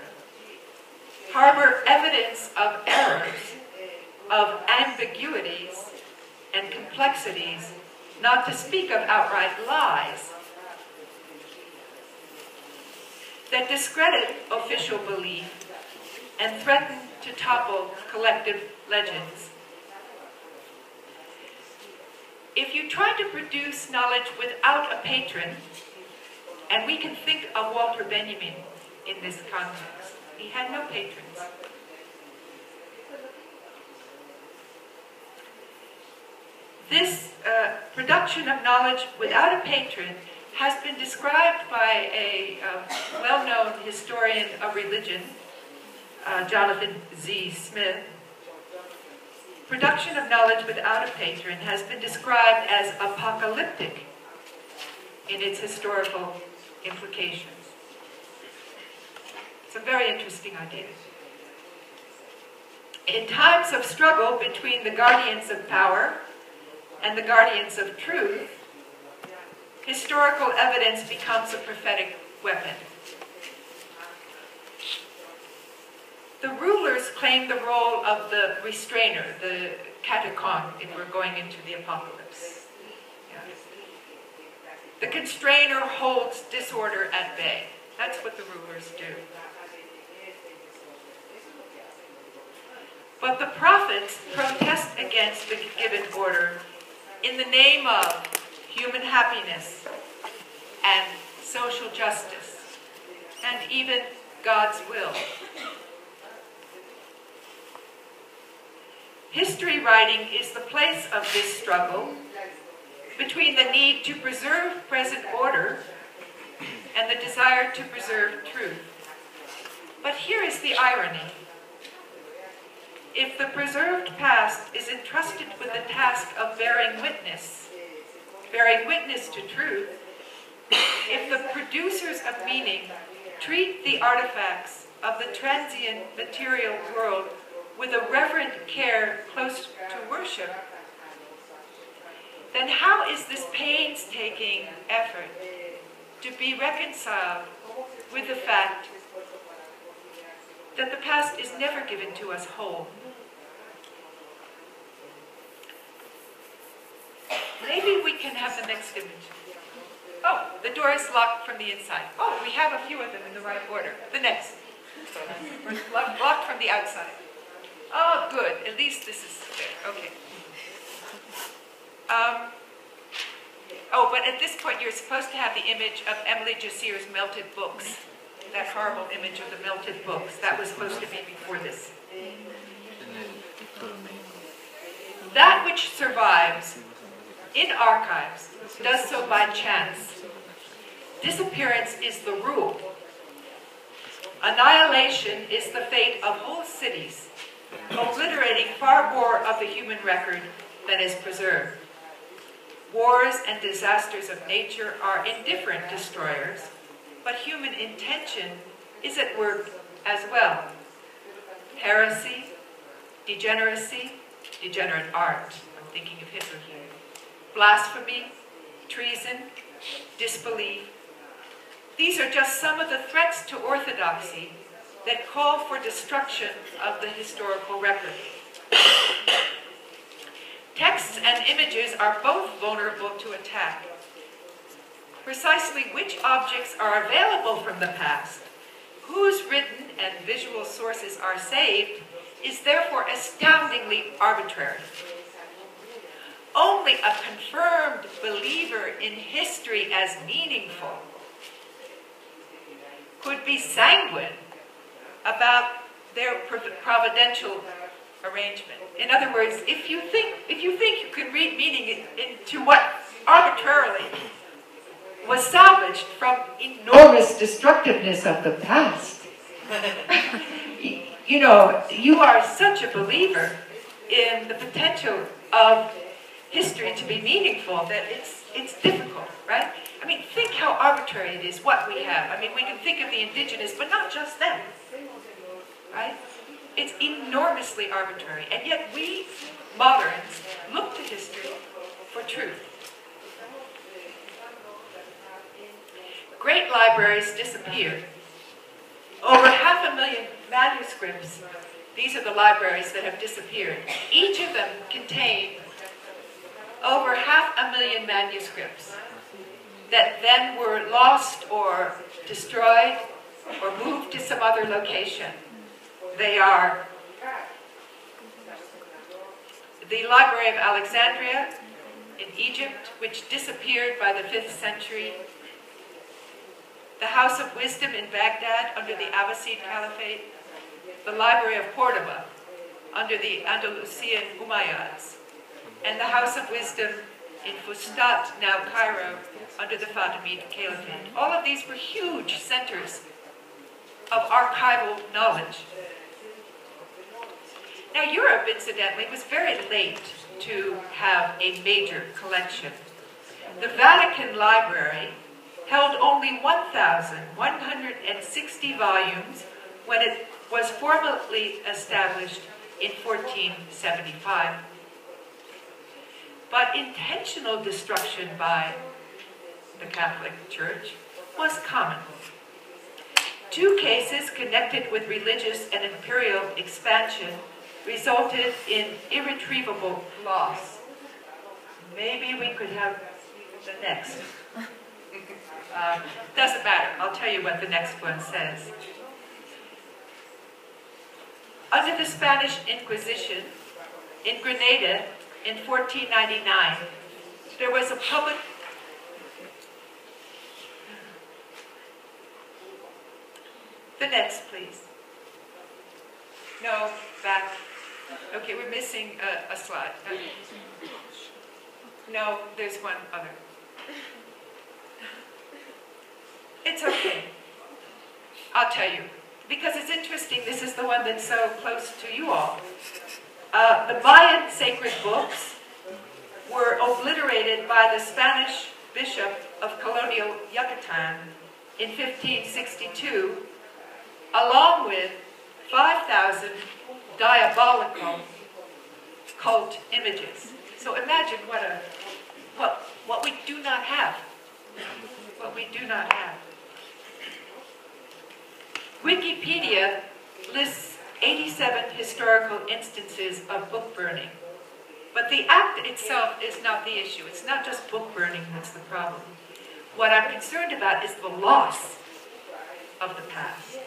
[SPEAKER 2] harbor evidence of errors, of ambiguities, and complexities, not to speak of outright lies, that discredit official belief and threaten to topple collective legends. If you try to produce knowledge without a patron, and we can think of Walter Benjamin in this context, he had no patrons. This production of knowledge without a patron has been described by a well-known historian of religion, Jonathan Z. Smith. Production of knowledge without a patron has been described as apocalyptic in its historical implications. It's a very interesting idea. In times of struggle between the guardians of power and the guardians of truth, historical evidence becomes a prophetic weapon. The rulers claim the role of the restrainer, the katechon, if we're going into the apocalypse. Yeah. The constrainer holds disorder at bay. That's what the rulers do. But the prophets protest against the given order in the name of human happiness and social justice and even God's will. History writing is the place of this struggle between the need to preserve present order and the desire to preserve truth. But here is the irony. If the preserved past is entrusted with the task of bearing witness to truth, if the producers of meaning treat the artifacts of the transient material world with a reverent care close to worship, then how is this painstaking effort to be reconciled with the fact that the past is never given to us whole? Maybe we can have the next image. Oh, the door is locked from the inside. Oh, we have a few of them in the right order. The next. We're locked from the outside. Oh, good. At least this is there. Okay. Oh, but at this point, you're supposed to have the image of Emily Jasir's melted books. That horrible image of the melted books. That was supposed to be before this. That which survives in archives does so by chance. Disappearance is the rule. Annihilation is the fate of whole cities, obliterating far more of the human record than is preserved. Wars and disasters of nature are indifferent destroyers, but human intention is at work as well. heresy, degeneracy, degenerate art, I'm thinking of Hitler here, blasphemy, treason, disbelief. These are just some of the threats to orthodoxy that call for destruction of the historical record. Texts and images are both vulnerable to attack. Precisely which objects are available from the past, whose written and visual sources are saved, is therefore astoundingly arbitrary. Only a confirmed believer in history as meaningful could be sanguine about their providential arrangement. In other words, if you think you can read meaning into what arbitrarily was salvaged from enormous destructiveness of the past, you know, you are such a believer in the potential of history to be meaningful that it's difficult, right? I mean, think how arbitrary it is what we have. I mean, we can think of the indigenous, but not just them, right? It's enormously arbitrary, and yet we moderns look to history for truth. Great libraries disappeared. Over 500,000 manuscripts, these are the libraries that have disappeared. Each of them contained over 500,000 manuscripts that then were lost or destroyed or moved to some other location. They are the Library of Alexandria in Egypt, which disappeared by the 5th century, the House of Wisdom in Baghdad under the Abbasid Caliphate, the Library of Cordoba under the Andalusian Umayyads, and the House of Wisdom in Fustat, now Cairo, under the Fatimid Caliphate. All of these were huge centers of archival knowledge. Now, Europe, incidentally, was very late to have a major collection. The Vatican Library held only 1,160 volumes when it was formally established in 1475. But intentional destruction by the Catholic Church was common. 2 cases connected with religious and imperial expansion resulted in irretrievable loss. Maybe we could have the next. Doesn't matter. I'll tell you what the next one says. Under the Spanish Inquisition in Granada in 1499, there was a public The next, please. No, back. Okay, we're missing a slide. No, there's one other. It's okay. I'll tell you. Because it's interesting, this is the one that's so close to you all. The Mayan sacred books were obliterated by the Spanish bishop of colonial Yucatan in 1562, along with 5,000 diabolical cult images. So imagine what we do not have. What we do not have. Wikipedia lists 87 historical instances of book burning. But the act itself is not the issue. It's not just book burning that's the problem. What I'm concerned about is the loss of the past.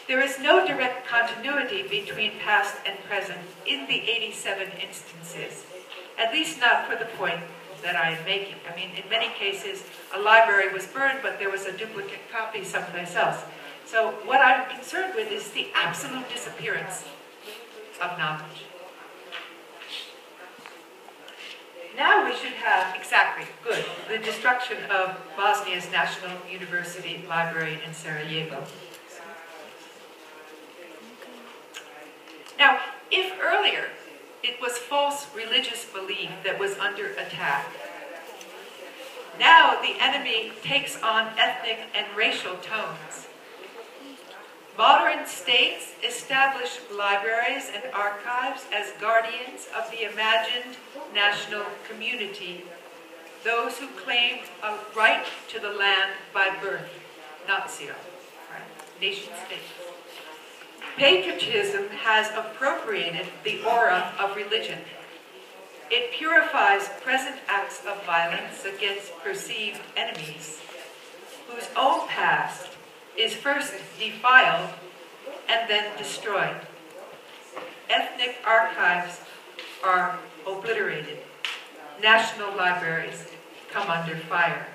[SPEAKER 2] There is no direct continuity between past and present in the 87 instances, at least not for the point that I am making. I mean, in many cases, a library was burned, but there was a duplicate copy someplace else. So what I'm concerned with is the absolute disappearance of knowledge. Now we should have, exactly, good, the destruction of Bosnia's National University Library in Sarajevo. Now, if earlier it was false religious belief that was under attack, now the enemy takes on ethnic and racial tones. Modern states establish libraries and archives as guardians of the imagined national community, those who claim a right to the land by birth, natio, right? Nation states. Patriotism has appropriated the aura of religion. It purifies present acts of violence against perceived enemies, whose own past is first defiled and then destroyed. Ethnic archives are obliterated. National libraries come under fire.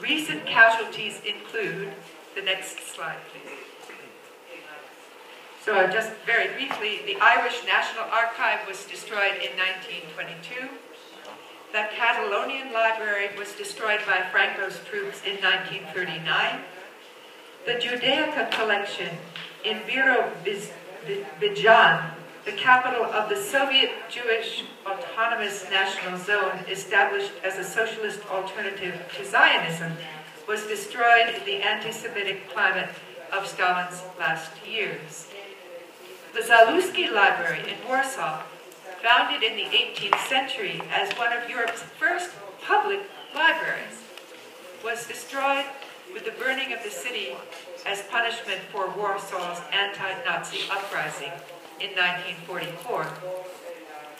[SPEAKER 2] Recent casualties include, the next slide please. So just very briefly, the Irish National Archive was destroyed in 1922. The Catalonian Library was destroyed by Franco's troops in 1939. The Judaica collection in Birobidzhan, the capital of the Soviet Jewish Autonomous National Zone, established as a socialist alternative to Zionism, was destroyed in the anti-Semitic climate of Stalin's last years. The Zaluski Library in Warsaw, founded in the 18th century as one of Europe's first public libraries, was destroyed with the burning of the city as punishment for Warsaw's anti-Nazi uprising in 1944.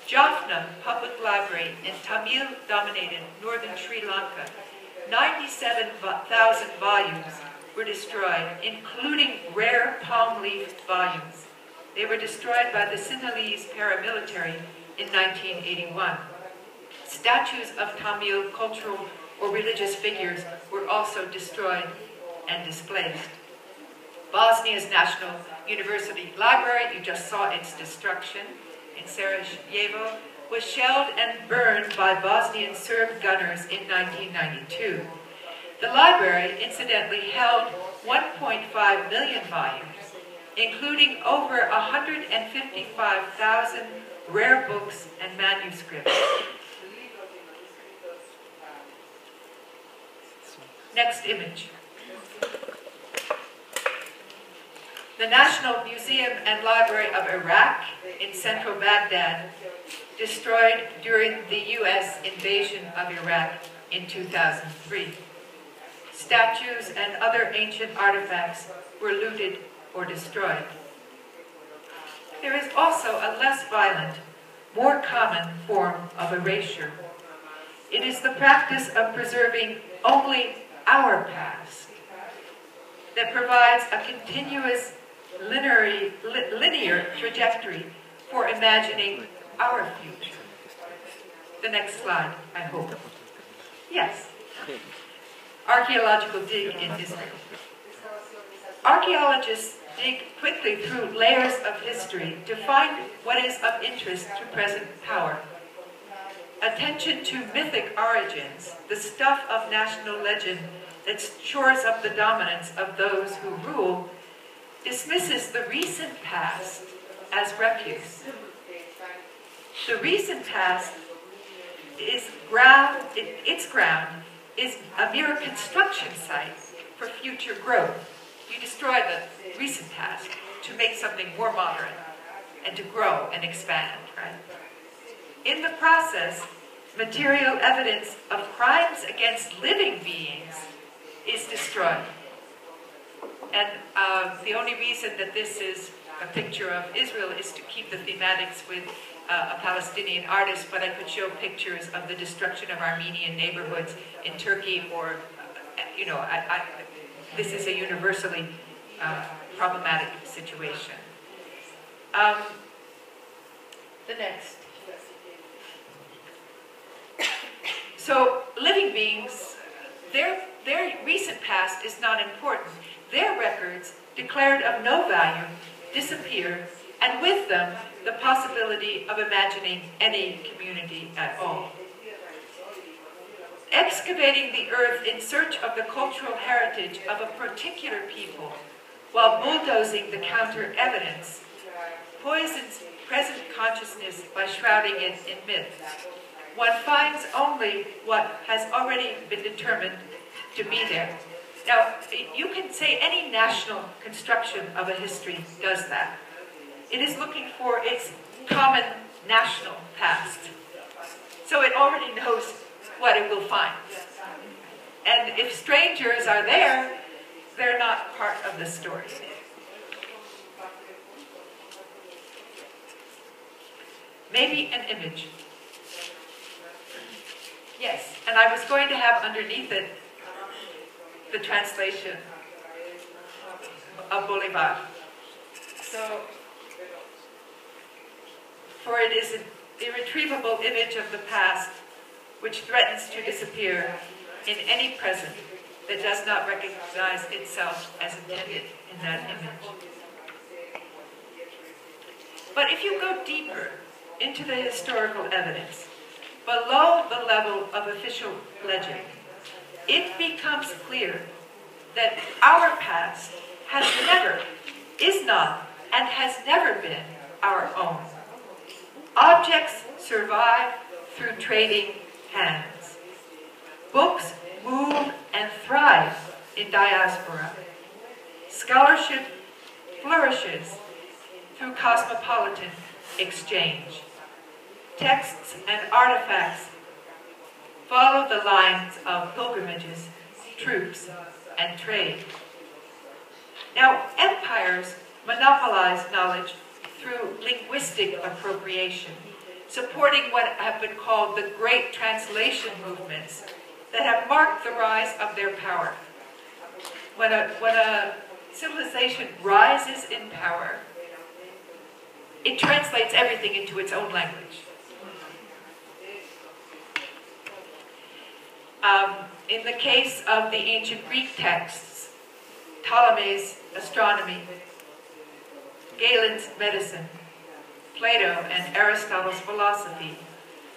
[SPEAKER 2] Jaffna Public Library in Tamil-dominated northern Sri Lanka, 97,000 volumes were destroyed, including rare palm leaf volumes. They were destroyed by the Sinhalese paramilitary in 1981. Statues of Tamil cultural or religious figures were also destroyed and displaced. Bosnia's National University Library, you just saw its destruction in Sarajevo, was shelled and burned by Bosnian Serb gunners in 1992. The library, incidentally, held 1.5 million volumes, including over 155,000 rare books and manuscripts. Next image. The National Museum and Library of Iraq in central Baghdad, destroyed during the U.S. invasion of Iraq in 2003. Statues and other ancient artifacts were looted or destroyed. There is also a less violent, more common form of erasure. It is the practice of preserving only our past that provides a continuous linear trajectory for imagining our future. The next slide, I hope. Yes. Archaeological dig in Israel. Archaeologists dig quickly through layers of history to find what is of interest to present power. Attention to mythic origins, the stuff of national legend that shores up the dominance of those who rule, dismisses the recent past as refuse. The recent past its ground is a mere construction site for future growth. You destroy the recent past to make something more modern and to grow and expand, right? In the process, material evidence of crimes against living beings is destroyed. And the only reason that this is a picture of Israel is to keep the thematics with a Palestinian artist, but I could show pictures of the destruction of Armenian neighborhoods in Turkey, or, this is a universally problematic situation. The next. So, living beings, their recent past is not important. Their records, declared of no value, disappear, and with them, the possibility of imagining any community at all. Excavating the earth in search of the cultural heritage of a particular people, while bulldozing the counter-evidence, poisons present consciousness by shrouding it in myth. One finds only what has already been determined to be there. Now, you can say any national construction of a history does that. It is looking for its common national past. So it already knows what it will find. And if strangers are there, they're not part of the story. Maybe an image. Yes, and I was going to have underneath it the translation of Bolivar. So, for it is an irretrievable image of the past which threatens to disappear in any present that does not recognize itself as intended in that image. But if you go deeper into the historical evidence, below the level of official legend, it becomes clear that our past has never, is not, and has never been our own. Objects survive through trading hands. Books move and thrive in diaspora. Scholarship flourishes through cosmopolitan exchange. Texts and artifacts follow the lines of pilgrimages, troops, and trade. Now, empires monopolize knowledge through linguistic appropriation, supporting what have been called the great translation movements that have marked the rise of their power. When a civilization rises in power, it translates everything into its own language. In the case of the ancient Greek texts, Ptolemy's astronomy, Galen's medicine, Plato and Aristotle's philosophy,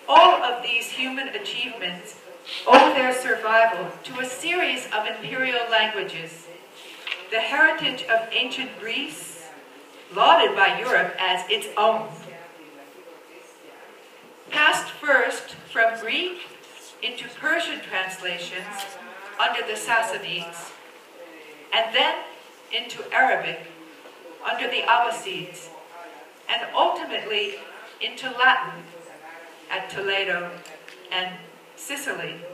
[SPEAKER 2] all of these human achievements owe their survival to a series of imperial languages. The heritage of ancient Greece, lauded by Europe as its own, passed first from Greek into Persian translations under the Sassanids, and then into Arabic under the Abbasids, and ultimately into Latin at Toledo and Sicily.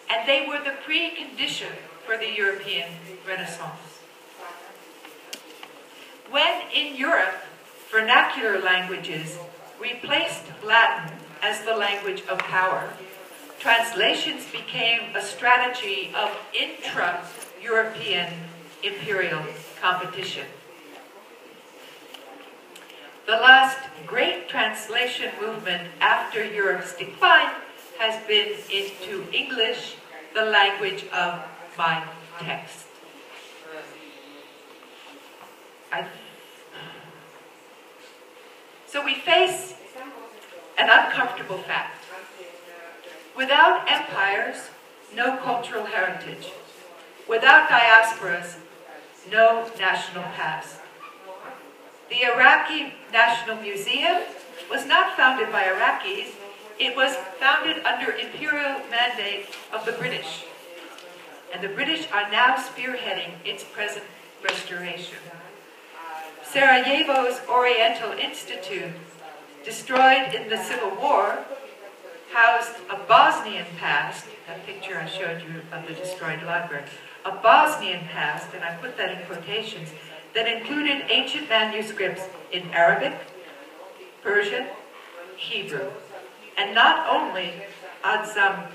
[SPEAKER 2] And they were the precondition for the European Renaissance. When in Europe, vernacular languages replaced Latin as the language of power, translations became a strategy of intra-European imperial competition. The last great translation movement after Europe's decline has been into English, the language of my text. So we face an uncomfortable fact. Without empires, no cultural heritage. Without diasporas, no national past. The Iraqi National Museum was not founded by Iraqis. It was founded under imperial mandate of the British. And the British are now spearheading its present restoration. Sarajevo's Oriental Institute, destroyed in the Civil War, housed a Bosnian past, that picture I showed you of the destroyed library, a Bosnian past, and I put that in quotations, that included ancient manuscripts in Arabic, Persian, Hebrew, and not only Adzambijski,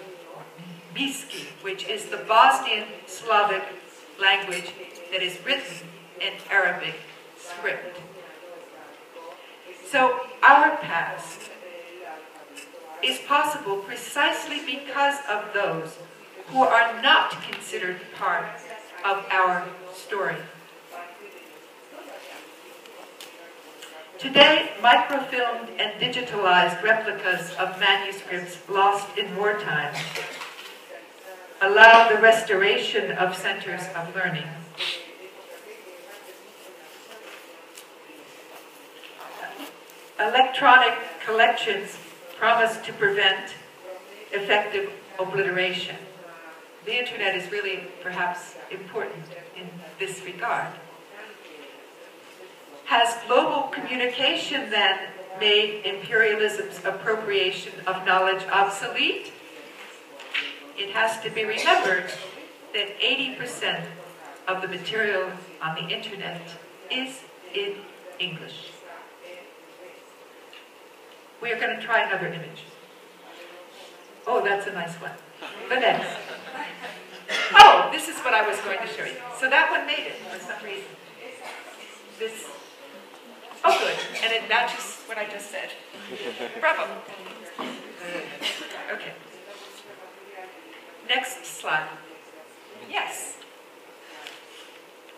[SPEAKER 2] which is the Bosnian Slavic language that is written in Arabic script. So our past is possible precisely because of those who are not considered part of our story. Today, microfilmed and digitalized replicas of manuscripts lost in wartime allow the restoration of centers of learning. Electronic collections promise to prevent effective obliteration. the internet is really perhaps important in this regard. Has global communication then made imperialism's appropriation of knowledge obsolete? It has to be remembered that 80% of the material on the internet is in English. We are going to try another image. Oh, that's a nice one. The next. Oh, this is what I was going to show you. So that one made it for some reason. This. Oh, good. And it matches what I just said. Bravo. Okay. Next slide. Yes.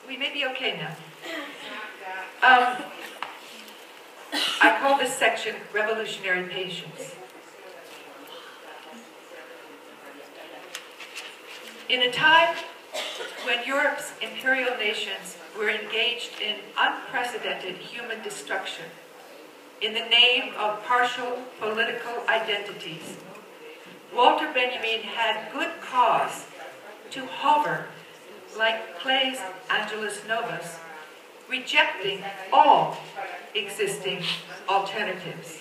[SPEAKER 2] We may be okay now. I call this section Revolutionary Patience. In a time when Europe's imperial nations were engaged in unprecedented human destruction in the name of partial political identities, Walter Benjamin had good cause to hover like Clay's Angelus Novus, rejecting all existing alternatives.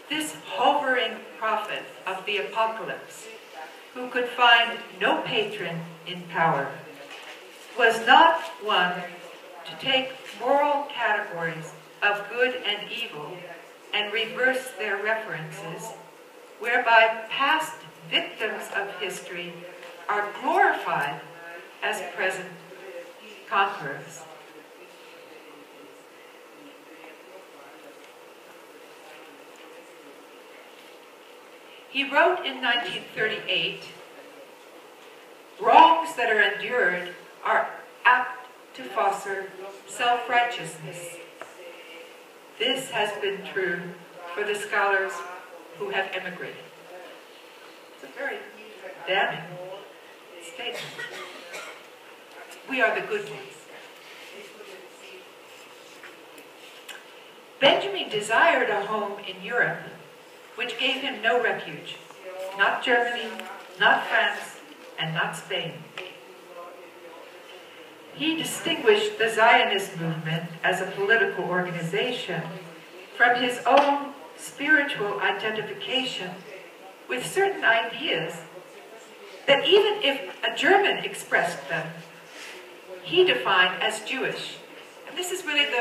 [SPEAKER 2] This hovering prophet of the apocalypse, who could find no patron in power, was not one to take moral categories of good and evil and reverse their references, whereby past victims of history are glorified as present conquerors. He wrote in 1938, "Wrongs that are endured are apt to foster self-righteousness. This has been true for the scholars who have emigrated." It's a very damning statement. We are the good ones. Benjamin desired a home in Europe which gave him no refuge, not Germany, not France, and not Spain. He distinguished the Zionist movement as a political organization from his own spiritual identification with certain ideas that even if a German expressed them, he defined as Jewish. And this is really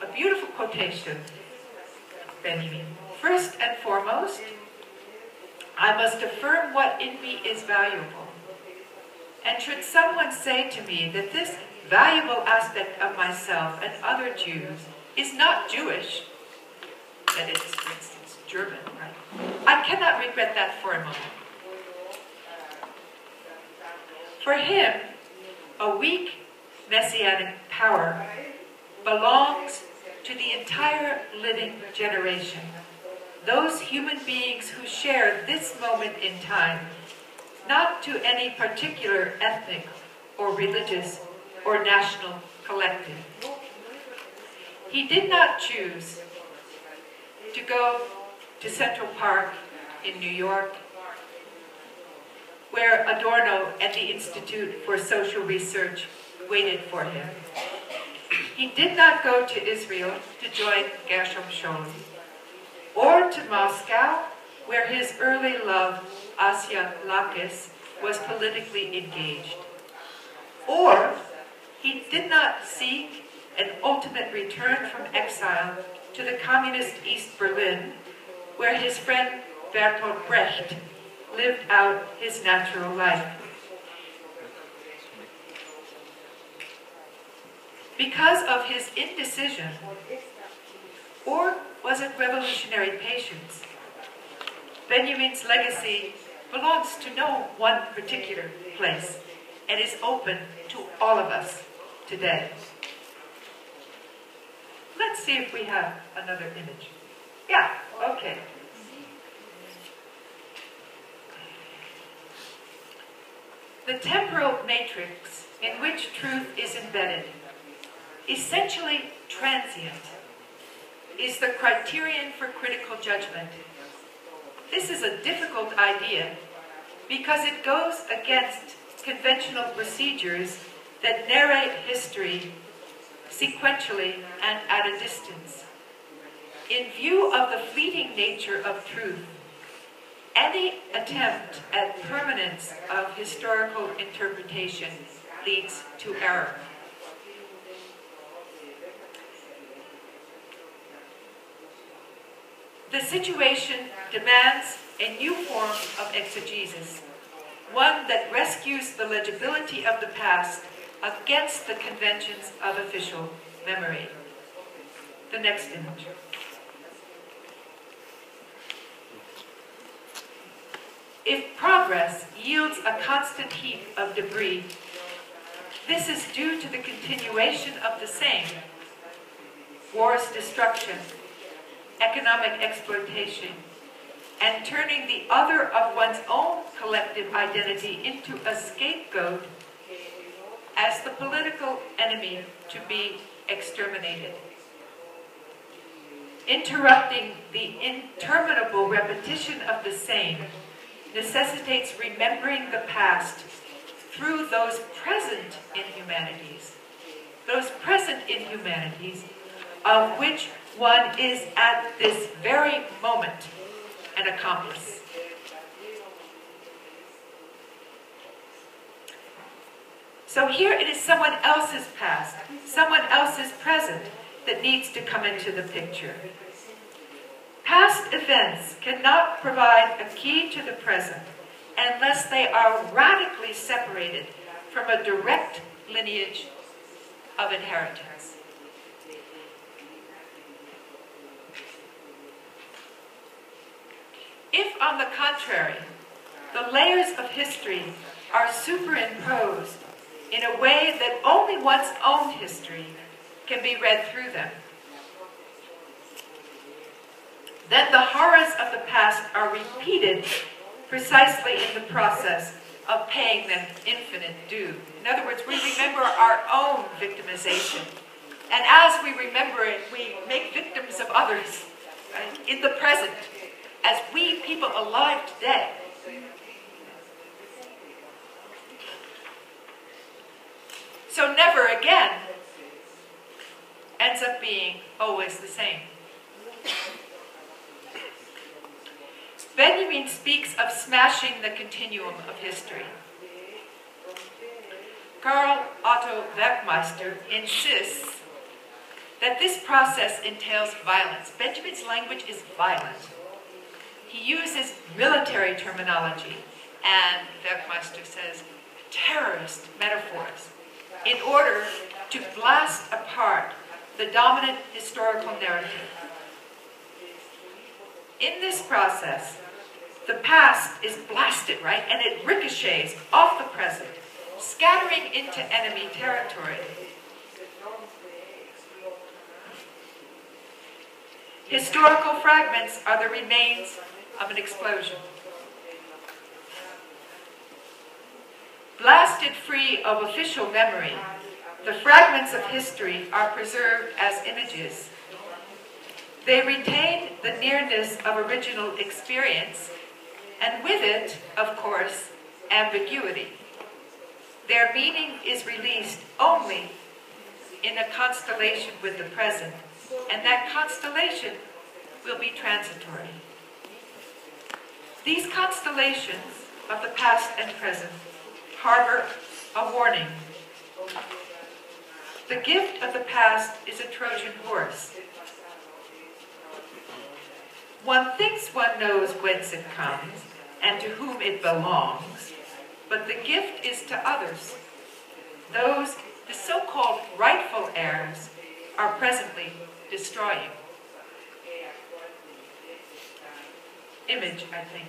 [SPEAKER 2] a beautiful quotation of Benjamin. "First and foremost, I must affirm what in me is valuable. And should someone say to me that this valuable aspect of myself and other Jews is not Jewish," that is, for instance, German, right? "I cannot regret that for a moment." For him, a weak messianic power belongs to the entire living generation, those human beings who share this moment in time, not to any particular ethnic or religious or national collective. He did not choose to go to Central Park in New York, where Adorno and the Institute for Social Research waited for him. He did not go to Israel to join Gershom Scholem, or to Moscow, where his early love, Asya Lakis, was politically engaged. Or he did not seek an ultimate return from exile to the communist East Berlin, where his friend Bertolt Brecht lived out his natural life. Because of his indecision, or was it revolutionary patience, Benjamin's legacy belongs to no one particular place and is open to all of us today. Let's see if we have another image. Yeah, okay. The temporal matrix in which truth is embedded, essentially transient, is the criterion for critical judgment. This is a difficult idea, because it goes against conventional procedures that narrate history sequentially and at a distance. In view of the fleeting nature of truth, any attempt at permanence of historical interpretation leads to error. The situation demands a new form of exegesis, one that rescues the legibility of the past against the conventions of official memory. The next image. If progress yields a constant heap of debris, this is due to the continuation of the same: war's destruction, economic exploitation, and turning the other of one's own collective identity into a scapegoat as the political enemy to be exterminated. Interrupting the interminable repetition of the same necessitates remembering the past through those present inhumanities, of which one is at this very moment an accomplice. So here it is someone else's past, someone else's present that needs to come into the picture. Past events cannot provide a key to the present unless they are radically separated from a direct lineage of inheritance. If, on the contrary, the layers of history are superimposed in a way that only one's own history can be read through them, then the horrors of the past are repeated precisely in the process of paying them infinite due. In other words, we remember our own victimization. And as we remember it, we make victims of others, right, in the present, as we people alive today. So never again ends up being always the same. Benjamin speaks of smashing the continuum of history. Karl Otto Werkmeister insists that this process entails violence. Benjamin's language is violent. He uses military terminology, and Werkmeister says terrorist metaphors, in order to blast apart the dominant historical narrative. In this process, the past is blasted, right? And it ricochets off the present, scattering into enemy territory. Historical fragments are the remains of an explosion. Blasted free of official memory, the fragments of history are preserved as images. They retain the nearness of original experience, and with it, of course, ambiguity. Their meaning is released only in a constellation with the present, and that constellation will be transitory. These constellations of the past and present harbor a warning. The gift of the past is a Trojan horse. One thinks one knows whence it comes and to whom it belongs, but the gift is to others. Those, the so-called rightful heirs, are presently destroying. Image, I think.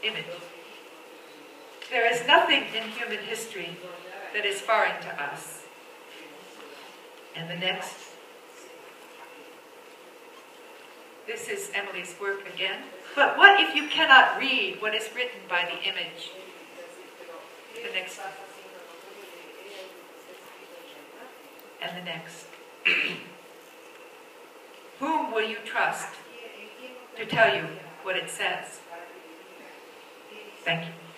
[SPEAKER 2] Image. There is nothing in human history that is foreign to us. And the next. This is Emily's work again. But what if you cannot read what is written by the image? The next one. And the next. Whom will you trust to tell you what it says? Thank you.